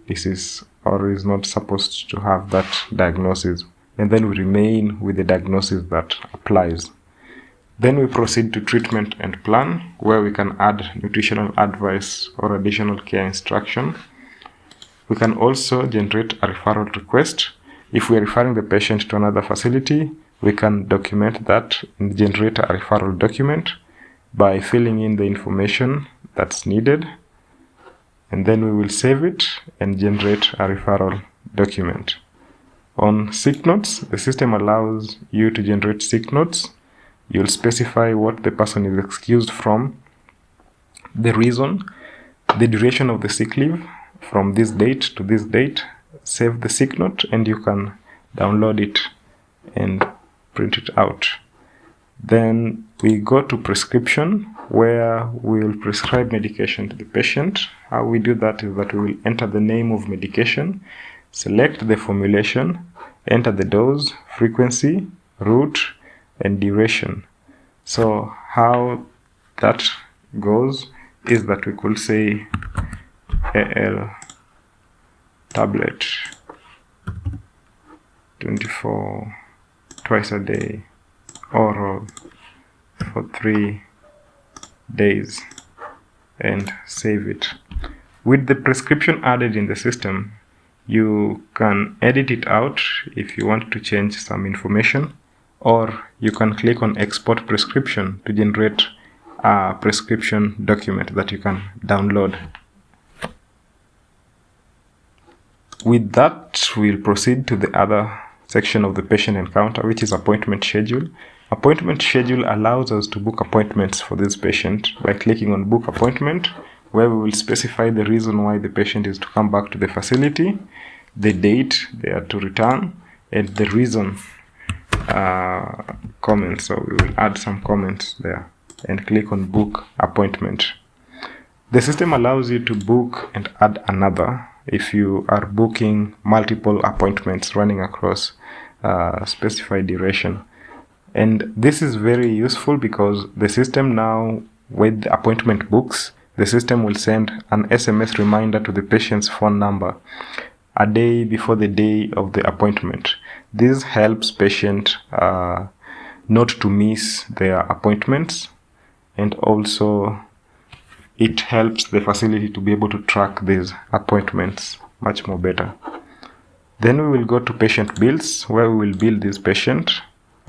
disease, or is not supposed to have that diagnosis, and then we remain with the diagnosis that applies. Then we proceed to treatment and plan, where we can add nutritional advice or additional care instruction. We can also generate a referral request. If we are referring the patient to another facility, we can document that and generate a referral document by filling in the information that's needed, and then we will save it and generate a referral document. On sick notes, the system allows you to generate sick notes. You'll specify what the person is excused from, the reason, the duration of the sick leave from this date to this date. Save the sick note and you can download it and print it out. Then we go to prescription, where we will prescribe medication to the patient. How we do that is that we will enter the name of medication, select the formulation, enter the dose, frequency, route, and duration. So how that goes is that we could say AL tablet 24 twice a day, oral for 3 days, and save it. With the prescription added in the system, you can edit it out if you want to change some information, or you can click on Export Prescription to generate a prescription document that you can download. With that, we'll proceed to the other section of the patient encounter, which is appointment schedule. Appointment schedule allows us to book appointments for this patient by clicking on Book Appointment, where we will specify the reason why the patient is to come back to the facility, the date they are to return, and the reason comments. So we will add some comments there and click on Book Appointment. The system allows you to book and add another if you are booking multiple appointments running across specified duration. And this is very useful because the system now, with the appointment books, the system will send an SMS reminder to the patient's phone number a day before the day of the appointment. This helps patient not to miss their appointments, and also it helps the facility to be able to track these appointments much more better. Then we will go to patient bills, where we will bill this patient,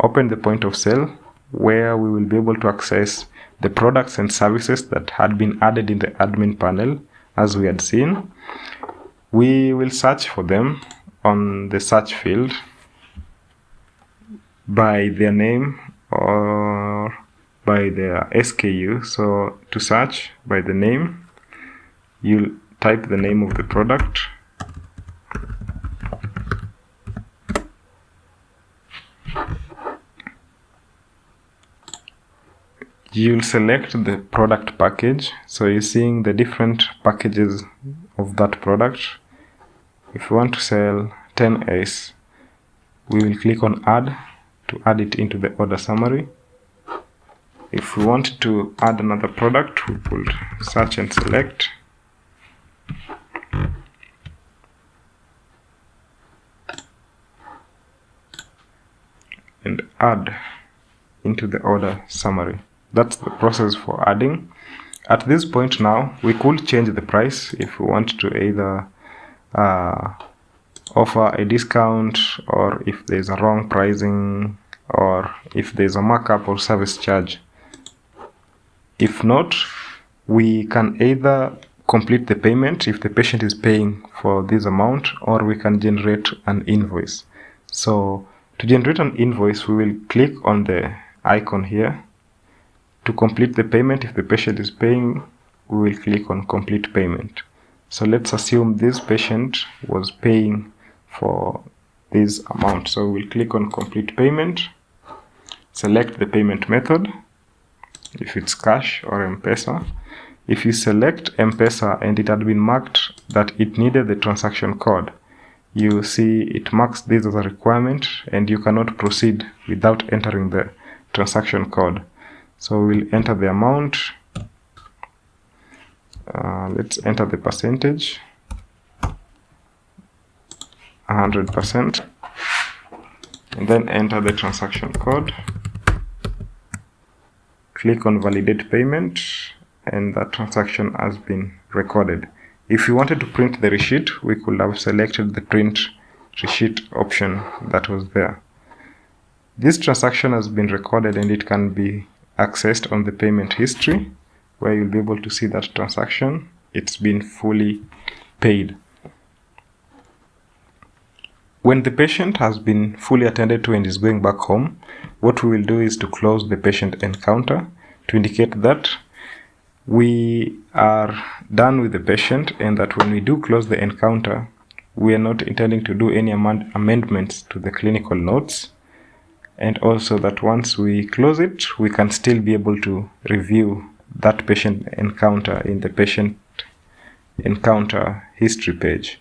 open the point of sale, where we will be able to access the products and services that had been added in the admin panel as we had seen. We will search for them on the search field by their name or by their SKU. So to search by the name, you'll type the name of the product. You'll select the product package. So you're seeing the different packages of that product. If you want to sell 10S, we will click on add to add it into the order summary. If we want to add another product, we will search and select. And add into the order summary. That's the process for adding. At this point now, we could change the price if we want to either offer a discount, or if there's a wrong pricing, or if there's a markup or service charge. If not, we can either complete the payment if the patient is paying for this amount, or we can generate an invoice. So to generate an invoice, we will click on the icon here. To complete the payment, if the patient is paying, we will click on complete payment. So let's assume this patient was paying for this amount. So we'll click on complete payment, select the payment method, if it's cash or M-Pesa. If you select M-Pesa and it had been marked that it needed the transaction code, you see it marks this as a requirement and you cannot proceed without entering the transaction code. So we'll enter the amount. Let's enter the percentage, 100%, and then enter the transaction code. Click on validate payment, and that transaction has been recorded. If you wanted to print the receipt, we could have selected the print receipt option that was there. This transaction has been recorded and it can be accessed on the payment history, where you'll be able to see that transaction. It's been fully paid. When the patient has been fully attended to and is going back home, what we will do is to close the patient encounter to indicate that we are done with the patient, and that when we do close the encounter, we are not intending to do any amendments to the clinical notes, and also that once we close it, we can still be able to review that patient encounter in the patient encounter history page.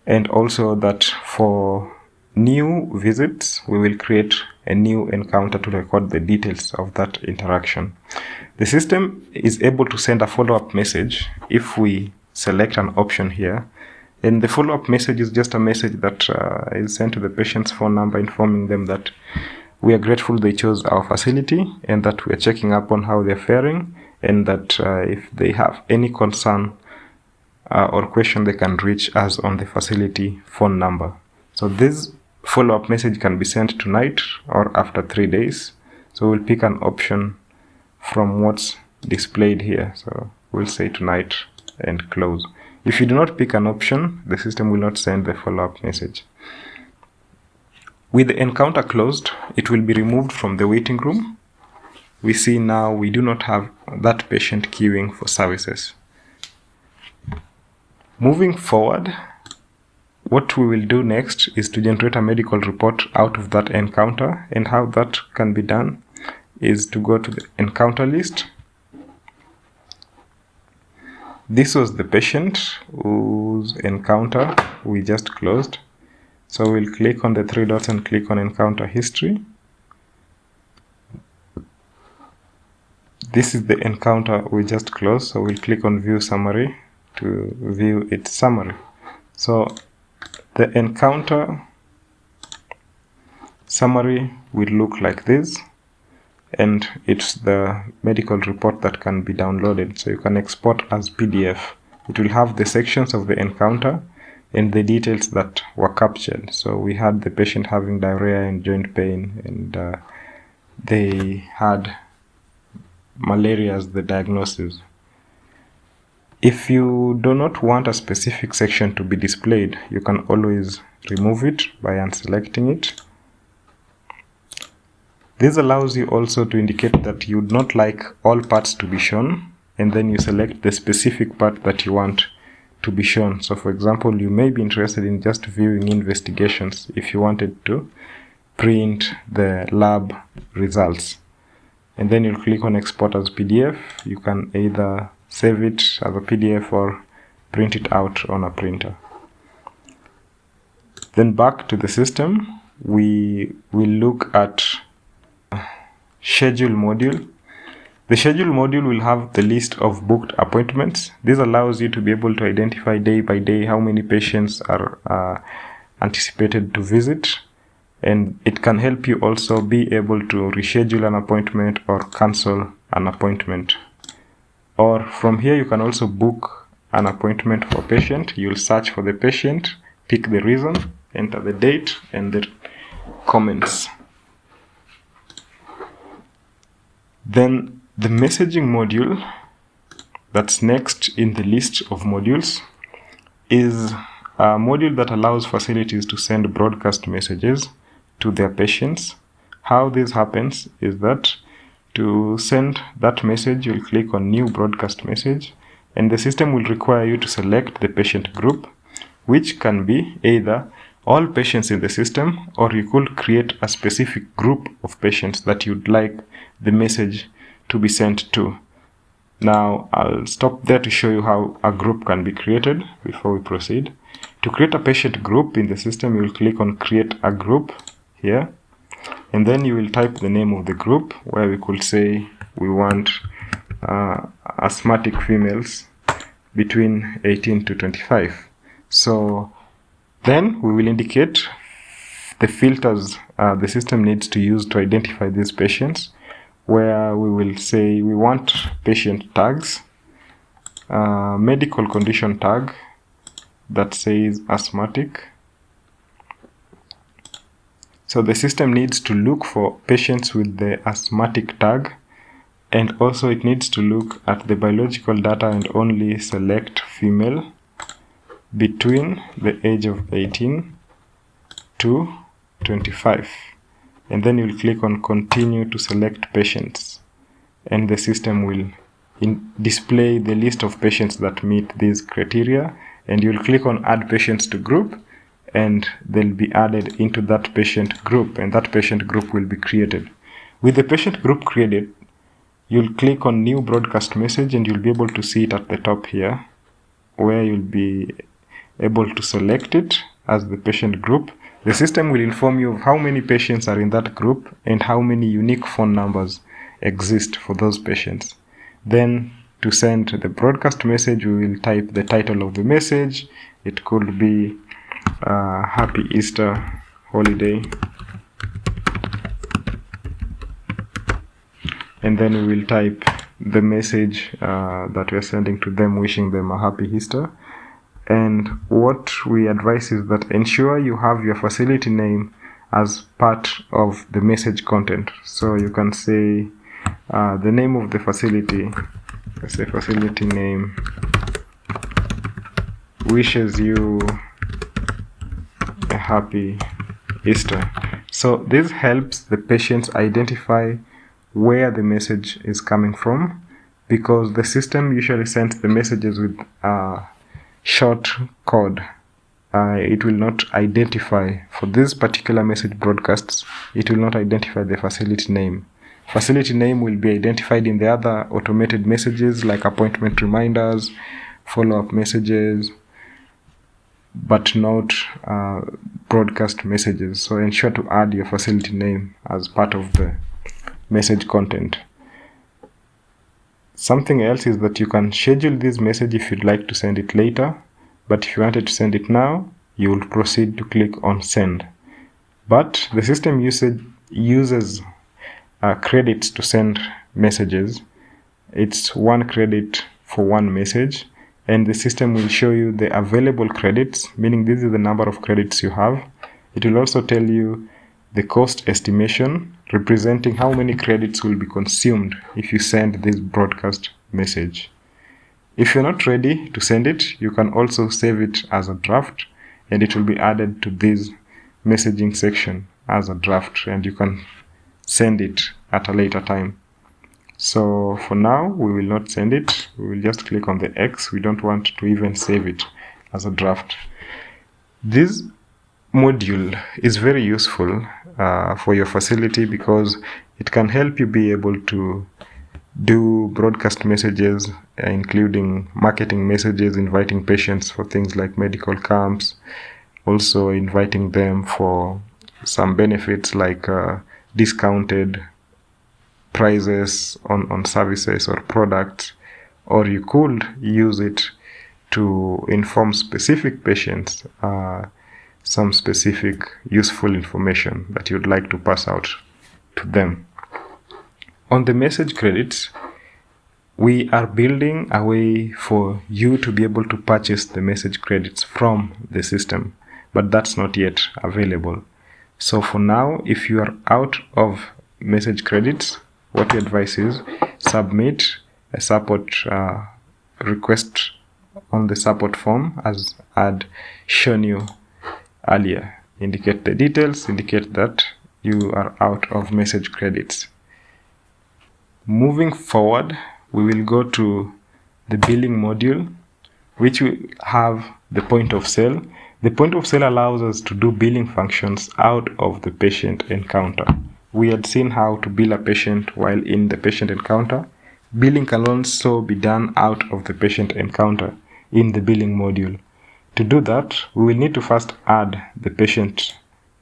And also that for new visits, we will create a new encounter to record the details of that interaction. The system is able to send a follow-up message if we select an option here. And the follow-up message is just a message that is sent to the patient's phone number, informing them that we are grateful they chose our facility and that we are checking up on how they're faring, and that if they have any concern or question, they can reach us on the facility phone number. So this follow-up message can be sent tonight or after 3 days. So we'll pick an option from what's displayed here. So we'll say tonight and close. If you do not pick an option, the system will not send the follow-up message. With the encounter closed, it will be removed from the waiting room. We see now we do not have that patient queuing for services. Moving forward, what we will do next is to generate a medical report out of that encounter, and how that can be done is to go to the encounter list. This was the patient whose encounter we just closed. So we'll click on the 3 dots and click on encounter history. This is the encounter we just closed, so we'll click on view summary to view its summary. So the encounter summary will look like this, and it's the medical report that can be downloaded. So you can export as PDF. It will have the sections of the encounter, and the details that were captured. So we had the patient having diarrhea and joint pain, and they had malaria as the diagnosis. If you do not want a specific section to be displayed, you can always remove it by unselecting it. This allows you also to indicate that you would not like all parts to be shown, and then you select the specific part that you want to be shown. So for example, you may be interested in just viewing investigations if you wanted to print the lab results. And then you'll click on export as PDF. You can either save it as a PDF or print it out on a printer. Then back to the system, we will look at schedule module. The schedule module will have the list of booked appointments. This allows you to be able to identify day by day how many patients are anticipated to visit, and it can help you also be able to reschedule an appointment or cancel an appointment. Or from here you can also book an appointment for a patient. You'll search for the patient, pick the reason, enter the date and the comments. Then the messaging module that's next in the list of modules is a module that allows facilities to send broadcast messages to their patients. How this happens is that to send that message, you'll click on new broadcast message, and the system will require you to select the patient group, which can be either all patients in the system, or you could create a specific group of patients that you'd like the message to be sent to. Now, I'll stop there to show you how a group can be created before we proceed. To create a patient group in the system, you'll click on create a group here, and then you will type the name of the group, where we could say we want asthmatic females between 18 to 25. So then we will indicate the filters the system needs to use to identify these patients, where we will say we want patient tags, medical condition tag that says asthmatic. So the system needs to look for patients with the asthmatic tag, and also it needs to look at the biological data and only select female between the age of 18 to 25. And then you'll click on continue to select patients, and the system will display the list of patients that meet these criteria, and you'll click on add patients to group, and they'll be added into that patient group, and that patient group will be created. With the patient group created, you'll click on new broadcast message, and you'll be able to see it at the top here, where you'll be able to select it as the patient group. The system will inform you of how many patients are in that group and how many unique phone numbers exist for those patients. Then to send the broadcast message, we will type the title of the message. It could be Happy Easter Holiday, and then we will type the message that we are sending to them, wishing them a happy Easter. And what we advise is that ensure you have your facility name as part of the message content. So you can say the name of the facility, let's say facility name wishes you a happy Easter. So this helps the patients identify where the message is coming from, because the system usually sends the messages with short code. It will not identify, for this particular message broadcasts, it will not identify the facility name. Facility name will be identified in the other automated messages like appointment reminders, follow-up messages, but not broadcast messages. So ensure to add your facility name as part of the message content. Something else is that you can schedule this message if you'd like to send it later, but if you wanted to send it now, you will proceed to click on send. But the system uses credits to send messages. It's 1 credit for 1 message, and the system will show you the available credits, meaning this is the number of credits you have. It will also tell you the cost estimation, representing how many credits will be consumed if you send this broadcast message. If you're not ready to send it, you can also save it as a draft, and it will be added to this messaging section as a draft, and you can send it at a later time. So for now, we will not send it. We will just click on the X. We don't want to even save it as a draft. This module is very useful for your facility because it can help you be able to do broadcast messages, including marketing messages, inviting patients for things like medical camps, also inviting them for some benefits like discounted prices on services or products, or you could use it to inform specific patients some specific useful information that you'd like to pass out to them. On the message credits, we are building a way for you to be able to purchase the message credits from the system, but that's not yet available. So for now, if you are out of message credits, what we advise is submit a support request on the support form as I'd shown you earlier. Indicate the details, indicate that you are out of message credits. Moving forward, we will go to the billing module, which will have the point of sale. The point of sale allows us to do billing functions out of the patient encounter. We had seen how to bill a patient while in the patient encounter. Billing can also be done out of the patient encounter in the billing module. To do that, we will need to first add the patient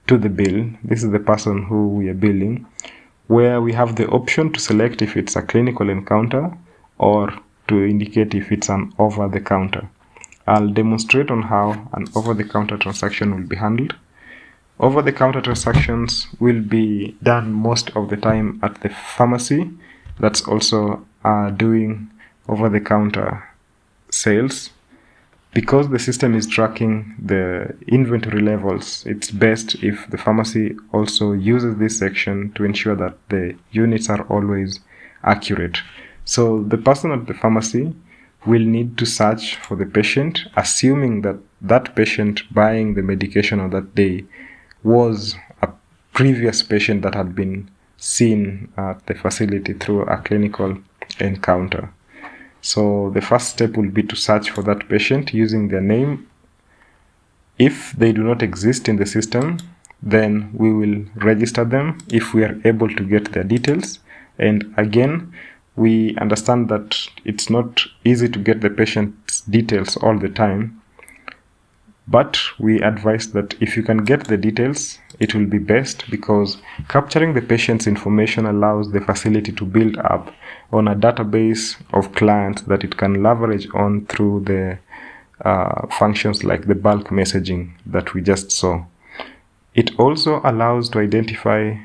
to the bill. This is the person who we are billing, where we have the option to select if it's a clinical encounter or to indicate if it's an over-the-counter. I'll demonstrate on how an over-the-counter transaction will be handled. Over-the-counter transactions will be done most of the time at the pharmacy that's also doing over-the-counter sales. Because the system is tracking the inventory levels, it's best if the pharmacy also uses this section to ensure that the units are always accurate. So the person at the pharmacy will need to search for the patient, assuming that that patient buying the medication on that day was a previous patient that had been seen at the facility through a clinical encounter. So the first step will be to search for that patient using their name. If they do not exist in the system, then we will register them if we are able to get their details. And again, we understand that it's not easy to get the patient's details all the time, but we advise that if you can get the details, it will be best, because capturing the patient's information allows the facility to build up on a database of clients that it can leverage on through the functions like the bulk messaging that we just saw. It also allows to identify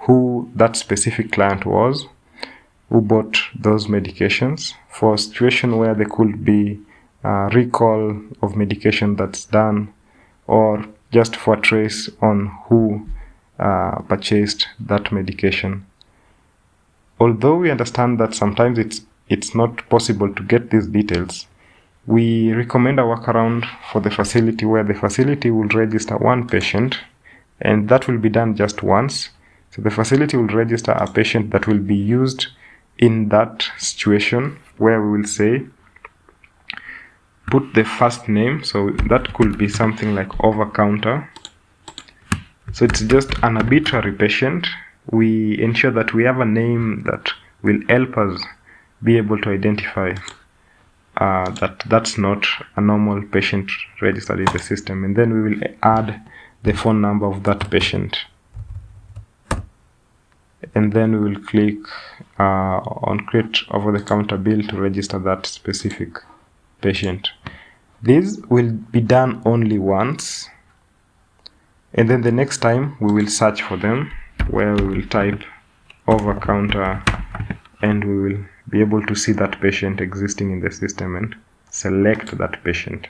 who that specific client was, who bought those medications, for a situation where there could be recall of medication that's done, or just for a trace on who purchased that medication. Although we understand that sometimes it's not possible to get these details, we recommend a workaround for the facility where the facility will register one patient, and that will be done just once. So the facility will register a patient that will be used in that situation, where we will say, put the first name, so that could be something like over-counter. So it's just an arbitrary patient. We ensure that we have a name that will help us be able to identify that that's not a normal patient registered in the system, and then we will add the phone number of that patient, and then we will click on create over-the-counter bill to register that specific patient. This will be done only once, and then the next time we will search for them, where we will type over-counter, and we will be able to see that patient existing in the system and select that patient.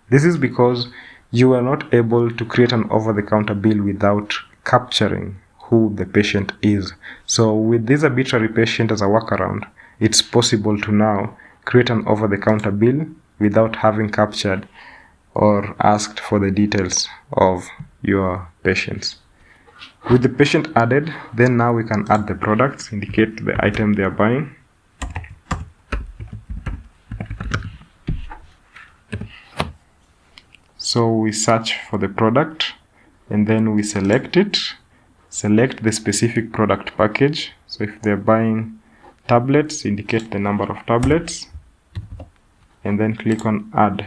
This is because you are not able to create an over-the-counter bill without capturing who the patient is. So with this arbitrary patient as a workaround, it's possible to now create an over-the-counter bill without having captured or asked for the details of your patients. With the patient added, then now we can add the products, indicate the item they are buying. So we search for the product and then we select it, select the specific product package. So if they're buying tablets, indicate the number of tablets and then click on add.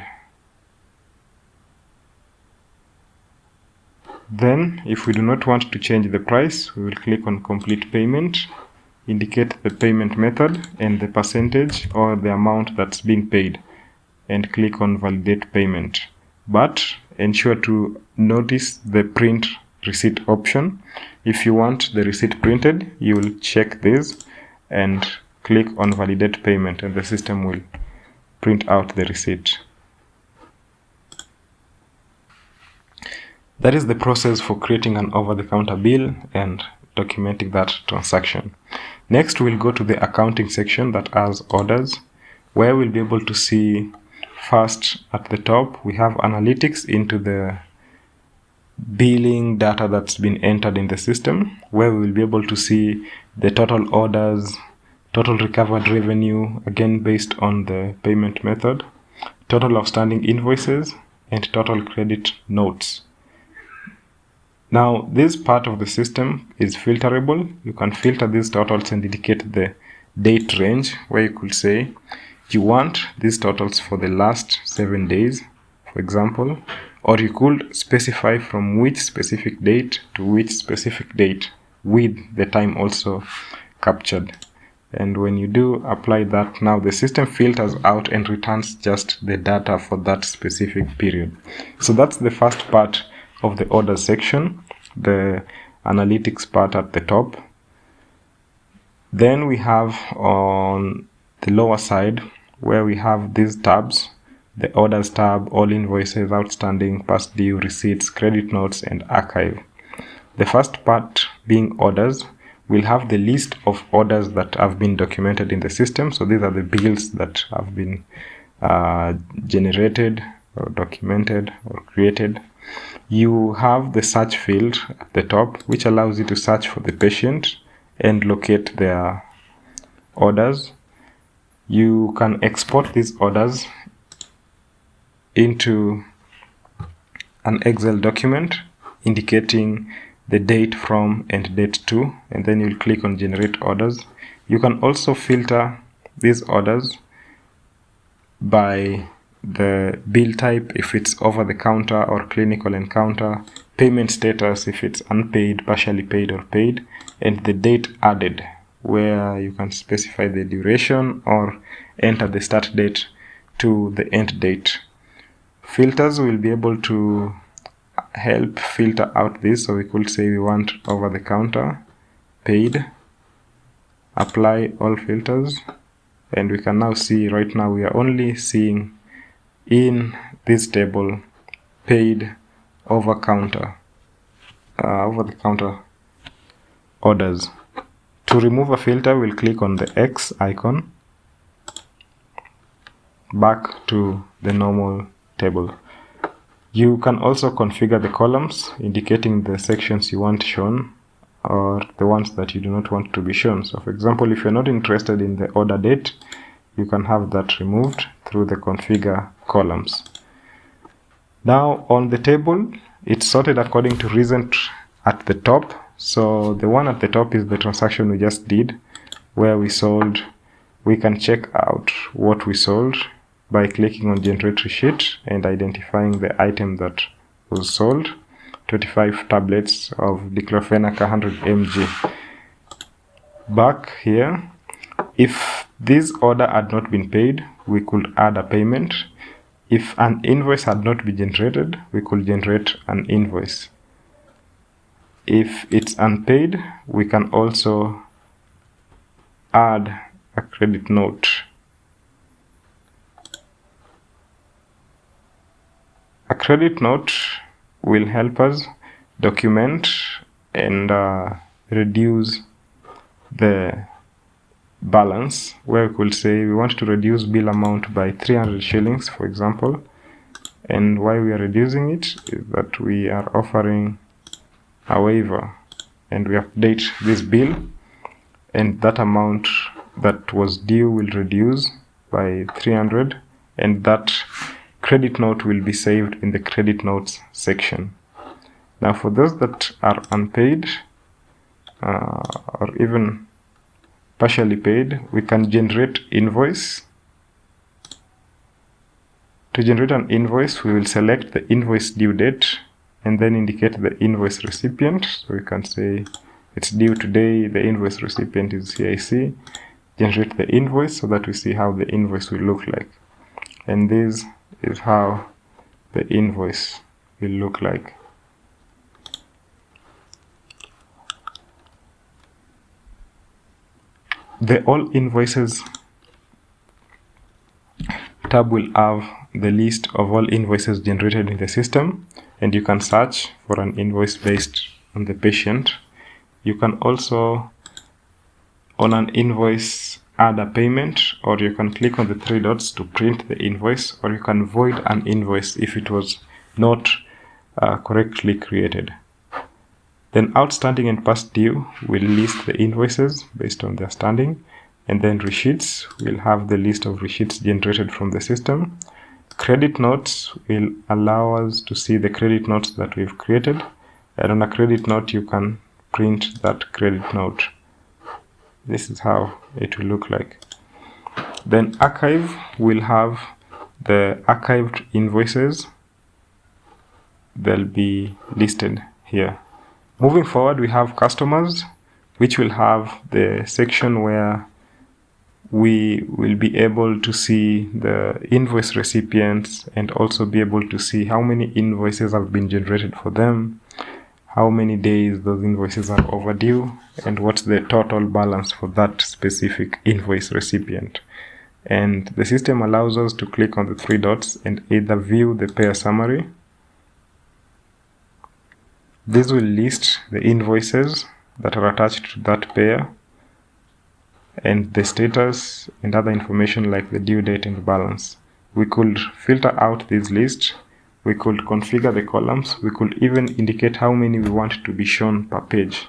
Then if we do not want to change the price, we will click on complete payment, indicate the payment method and the percentage or the amount that's being paid and click on validate payment. But ensure to notice the print receipt option. If you want the receipt printed, you will check this and click on validate payment and the system will print out the receipt. That is the process for creating an over-the-counter bill and documenting that transaction. Next, we'll go to the accounting section that has orders, where we'll be able to see first at the top, we have analytics into the billing data that's been entered in the system, where we will be able to see the total orders, total recovered revenue, again based on the payment method, total outstanding invoices, and total credit notes. Now, this part of the system is filterable. You can filter these totals and indicate the date range, where you could say you want these totals for the last 7 days, for example, or you could specify from which specific date to which specific date with the time also captured. And when you do apply that, now the system filters out and returns just the data for that specific period. So that's the first part of the order section, the analytics part at the top. Then we have on the lower side where we have these tabs, the orders tab, all invoices, outstanding, past due, receipts, credit notes, and archive. The first part being orders, we'll have the list of orders that have been documented in the system. So these are the bills that have been generated or documented or created. You have the search field at the top, which allows you to search for the patient and locate their orders. You can export these orders into an Excel document indicating the date from and date to, and then you'll click on generate orders. You can also filter these orders by the bill type, if it's over the counter or clinical encounter, payment status, if it's unpaid, partially paid, or paid, and the date added, where you can specify the duration or enter the start date to the end date. Filters will be able to help filter out this. So we could say we want over the counter, paid, apply all filters, and we can now see right now we are only seeing in this table paid over counter, over the counter orders. To remove a filter, we'll click on the X icon back to the normal table. You can also configure the columns indicating the sections you want shown or the ones that you do not want to be shown. So for example, if you're not interested in the order date, you can have that removed through the configure columns. Now on the table, it's sorted according to recent at the top. So the one at the top is the transaction we just did, where we sold. We can check out what we sold by clicking on generate receipt and identifying the item that was sold, 25 tablets of diclofenac 100 mg. Back here, if this order had not been paid, we could add a payment. If an invoice had not been generated, we could generate an invoice. If it's unpaid, we can also add a credit note. A credit note will help us document and reduce the balance, where we could say we want to reduce bill amount by 300 shillings, for example. And why we are reducing it is that we are offering a waiver, and we update this bill, and that amount that was due will reduce by 300, and that credit note will be saved in the credit notes section. Now for those that are unpaid or even partially paid, we can generate invoice. To generate an invoice, we will select the invoice due date and then indicate the invoice recipient. So we can say it's due today, the invoice recipient is CIC. Generate the invoice so that we see how the invoice will look like. And this is how the invoice will look like. The all invoices tab will have the list of all invoices generated in the system, and you can search for an invoice based on the patient. You can also, on an invoice, add a payment, or you can click on the three dots to print the invoice, or you can void an invoice if it was not correctly created. Then outstanding and past due will list the invoices based on their standing, and then receipts will have the list of receipts generated from the system. Credit notes will allow us to see the credit notes that we've created, and on a credit note you can print that credit note. This is how it will look like. Then archive will have the archived invoices. They'll be listed here. Moving forward, we have customers, which will have the section where we will be able to see the invoice recipients and also be able to see how many invoices have been generated for them, how many days those invoices are overdue, and what's the total balance for that specific invoice recipient. And the system allows us to click on the three dots and either view the payer summary. This will list the invoices that are attached to that payer and the status and other information like the due date and balance. We could filter out this list. We could configure the columns. We could even indicate how many we want to be shown per page.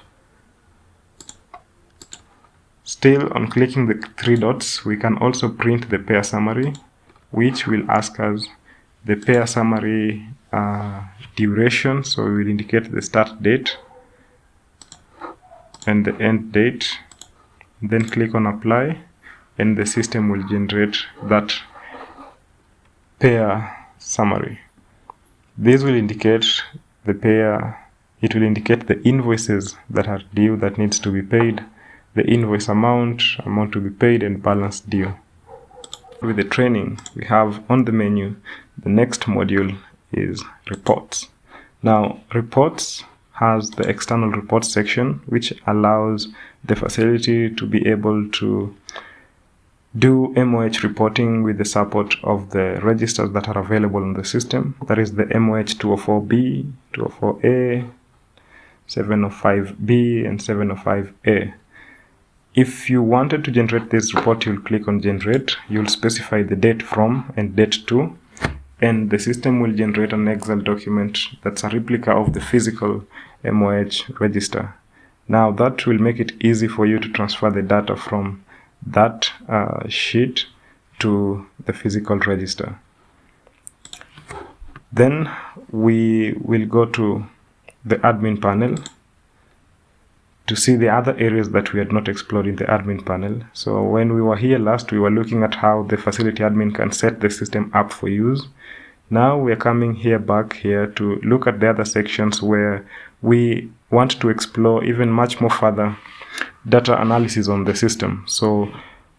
Still, on clicking the three dots, we can also print the payer summary, which will ask us the payer summary duration. So we will indicate the start date and the end date, then click on apply, and the system will generate that payer summary. This will indicate the payer, it will indicate the invoices that are due that needs to be paid, the invoice amount to be paid, and balance due. With the training we have on the menu, the next module is reports. Now reports has the external reports section, which allows the facility to be able to do MOH reporting with the support of the registers that are available in the system. That is the MOH 204B, 204A, 705B, and 705A. If you wanted to generate this report, you'll click on generate. You'll specify the date from and date to, and the system will generate an Excel document that's a replica of the physical MOH register. Now that will make it easy for you to transfer the data from that sheet to the physical register. Then we will go to the admin panel to see the other areas that we had not explored in the admin panel. So when we were here last, we were looking at how the facility admin can set the system up for use. Now we are coming back here to look at the other sections where we want to explore even much more further data analysis on the system. So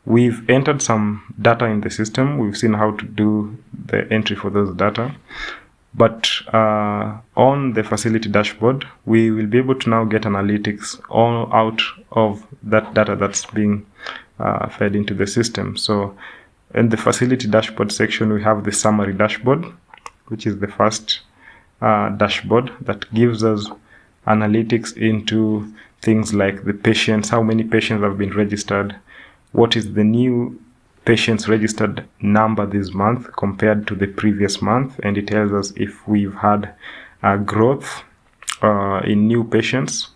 we've entered some data in the system. We've seen how to do the entry for those data. But on the facility dashboard, we will be able to now get analytics all out of that data that's being fed into the system. So in the facility dashboard section, we have the summary dashboard. which is the first dashboard that gives us analytics into things like the patients, how many patients have been registered, what is the new patients registered number this month compared to the previous month, and it tells us if we've had a growth in new patients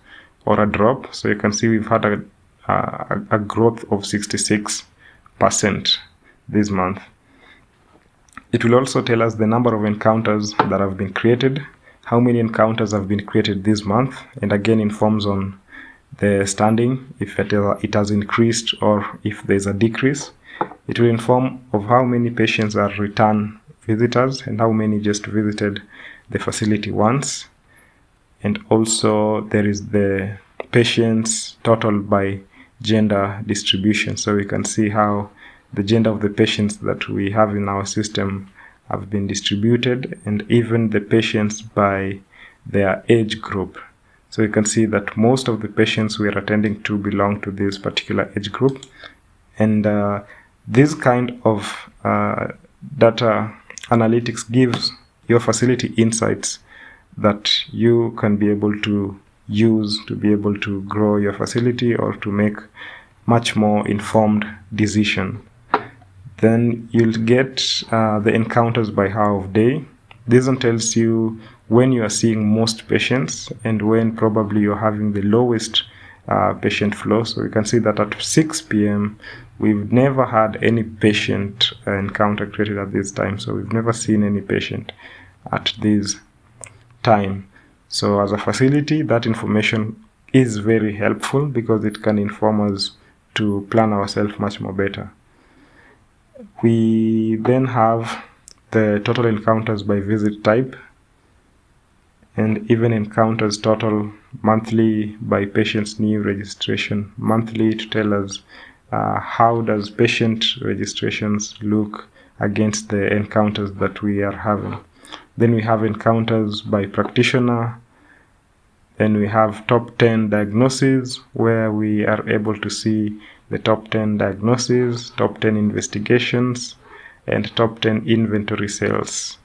or a drop. So you can see we've had a growth of 66% this month. It will also tell us the number of encounters that have been created, how many encounters have been created this month, and again informs on the standing, if it has increased or if there's a decrease. It will inform of how many patients are return visitors and how many just visited the facility once. And also there is the patients total by gender distribution. So we can see how the gender of the patients that we have in our system have been distributed, and even the patients by their age group. So you can see that most of the patients we are attending to belong to this particular age group. And this kind of data analytics gives your facility insights that you can be able to use to be able to grow your facility or to make much more informed decision. Then you'll get the encounters by hour of day. This one tells you when you are seeing most patients and when probably you're having the lowest patient flow. So we can see that at 6 p.m. we've never had any patient encounter created at this time. So we've never seen any patient at this time. So as a facility, that information is very helpful because it can inform us to plan ourselves much more better. We then have the total encounters by visit type and even encounters total monthly by patient's new registration monthly to tell us how does patient registrations look against the encounters that we are having. Then we have encounters by practitioner. Then we have top 10 diagnoses where we are able to see the top 10 diagnoses, top 10 investigations, and top 10 inventory sales.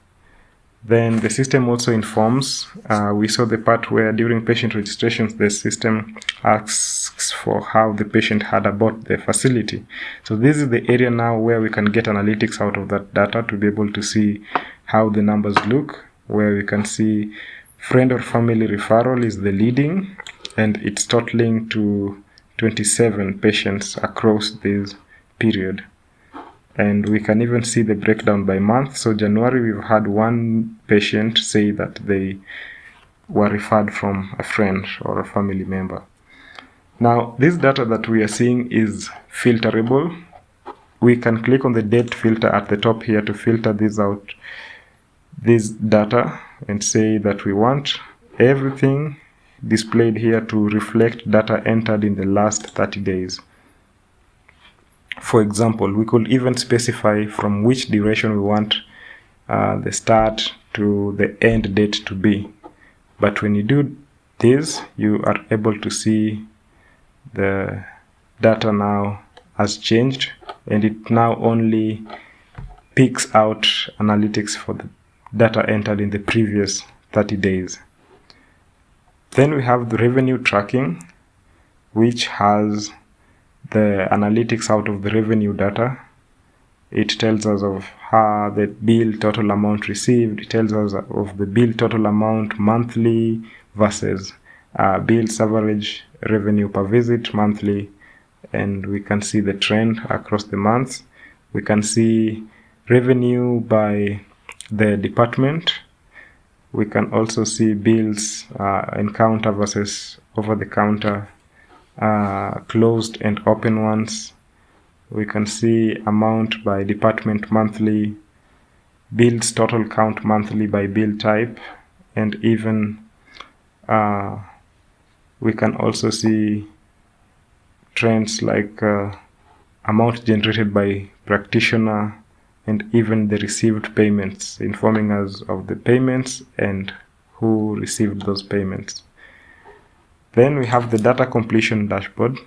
Then the system also informs, we saw the part where during patient registrations, the system asks for how the patient had about the facility. So this is the area now where we can get analytics out of that data to be able to see how the numbers look, where we can see friend or family referral is the leading, and it's totaling to 27 patients across this period. And we can even see the breakdown by month. So January, we've had one patient say that they were referred from a friend or a family member. Now, this data that we are seeing is filterable. We can click on the date filter at the top here to filter this out, this data, and say that we want everything displayed here to reflect data entered in the last 30 days. For example, we could even specify from which duration we want the start to the end date to be. But when you do this, you are able to see the data now has changed, and it now only picks out analytics for the data entered in the previous 30 days. Then we have the revenue tracking, which has the analytics out of the revenue data. It tells us of how the bill total amount received. It tells us of the bill total amount monthly versus bill's average revenue per visit monthly. And we can see the trend across the months. We can see revenue by the department. We can also see bills encounter versus over-the-counter, closed and open ones. We can see amount by department monthly, bills total count monthly by bill type, and even we can also see trends like amount generated by practitioner and even the received payments, informing us of the payments and who received those payments. Then we have the data completion dashboard.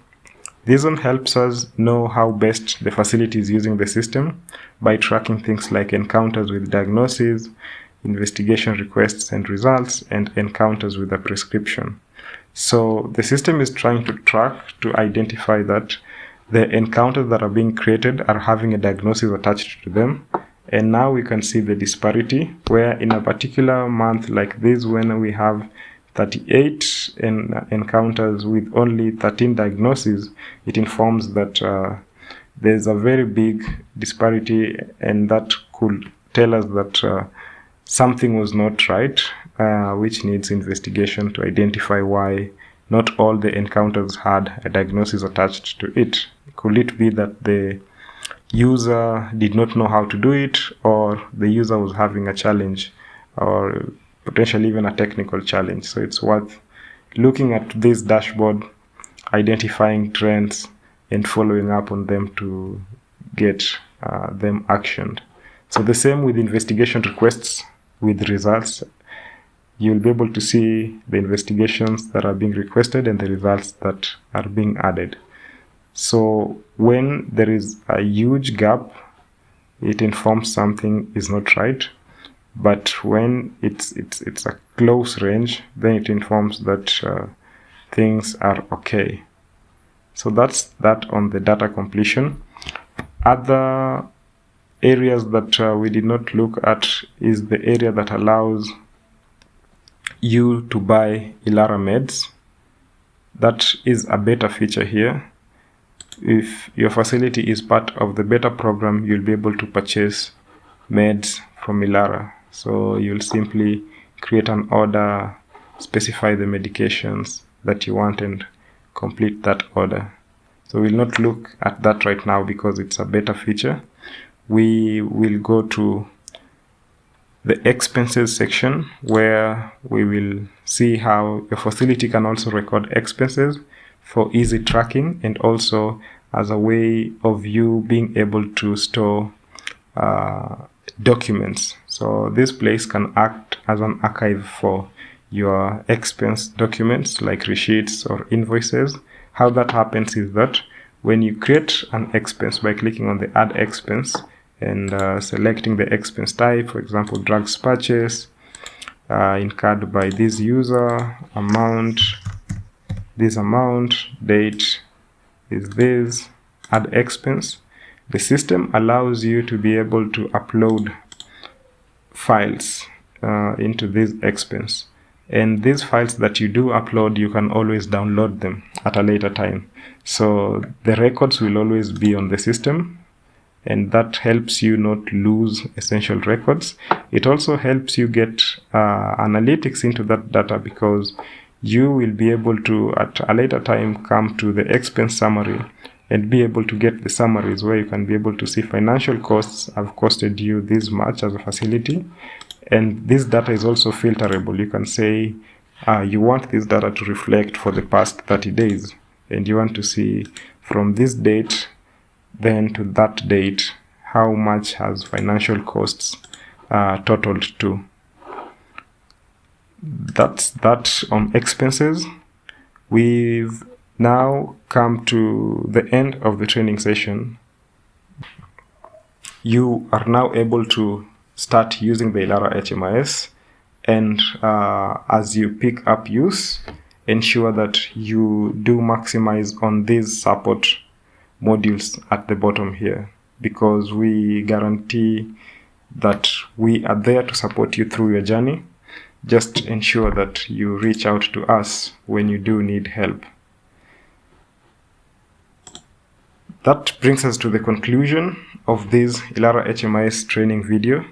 This one helps us know how best the facility is using the system by tracking things like encounters with diagnoses, investigation requests and results, and encounters with a prescription. So the system is trying to track to identify that the encounters that are being created are having a diagnosis attached to them. And now we can see the disparity, where in a particular month like this, when we have 38 encounters with only 13 diagnoses, it informs that there's a very big disparity, and that could tell us that something was not right, which needs investigation to identify why not all the encounters had a diagnosis attached to it. Could it be that the user did not know how to do it, or the user was having a challenge, or potentially even a technical challenge? So it's worth looking at this dashboard, identifying trends, and following up on them to get them actioned. So the same with investigation requests with results. You'll be able to see the investigations that are being requested and the results that are being added. So when there is a huge gap, it informs something is not right. But when it's a close range, then it informs that things are okay. So that's that on the data completion. Other areas that we did not look at is the area that allows you to buy Ilara meds. That is a beta feature here. If your facility is part of the beta program, you'll be able to purchase meds from Ilara. So you'll simply create an order, specify the medications that you want, and complete that order. So we'll not look at that right now because it's a beta feature. We will go to the expenses section, where we will see how your facility can also record expenses for easy tracking, and also as a way of you being able to store documents. So this place can act as an archive for your expense documents like receipts or invoices. How that happens is that when you create an expense by clicking on the add expense and selecting the expense type, for example, drugs purchase, incurred by this user, amount, this amount, date is this, add expense, the system allows you to be able to upload files into this expense. And these files that you do upload, you can always download them at a later time. So the records will always be on the system, and that helps you not lose essential records. It also helps you get analytics into that data, because you will be able to, at a later time, come to the expense summary and be able to get the summaries where you can be able to see financial costs have costed you this much as a facility. And this data is also filterable. You can say you want this data to reflect for the past 30 days, and you want to see from this date then to that date how much has financial costs totaled to. That's that on expenses. We've now come to the end of the training session. You are now able to start using the Ilara HMIS, and as you pick up use, ensure that you do maximize on these support modules at the bottom here, because we guarantee that we are there to support you through your journey. Just ensure that you reach out to us when you do need help. That brings us to the conclusion of this Ilara HMIS training video.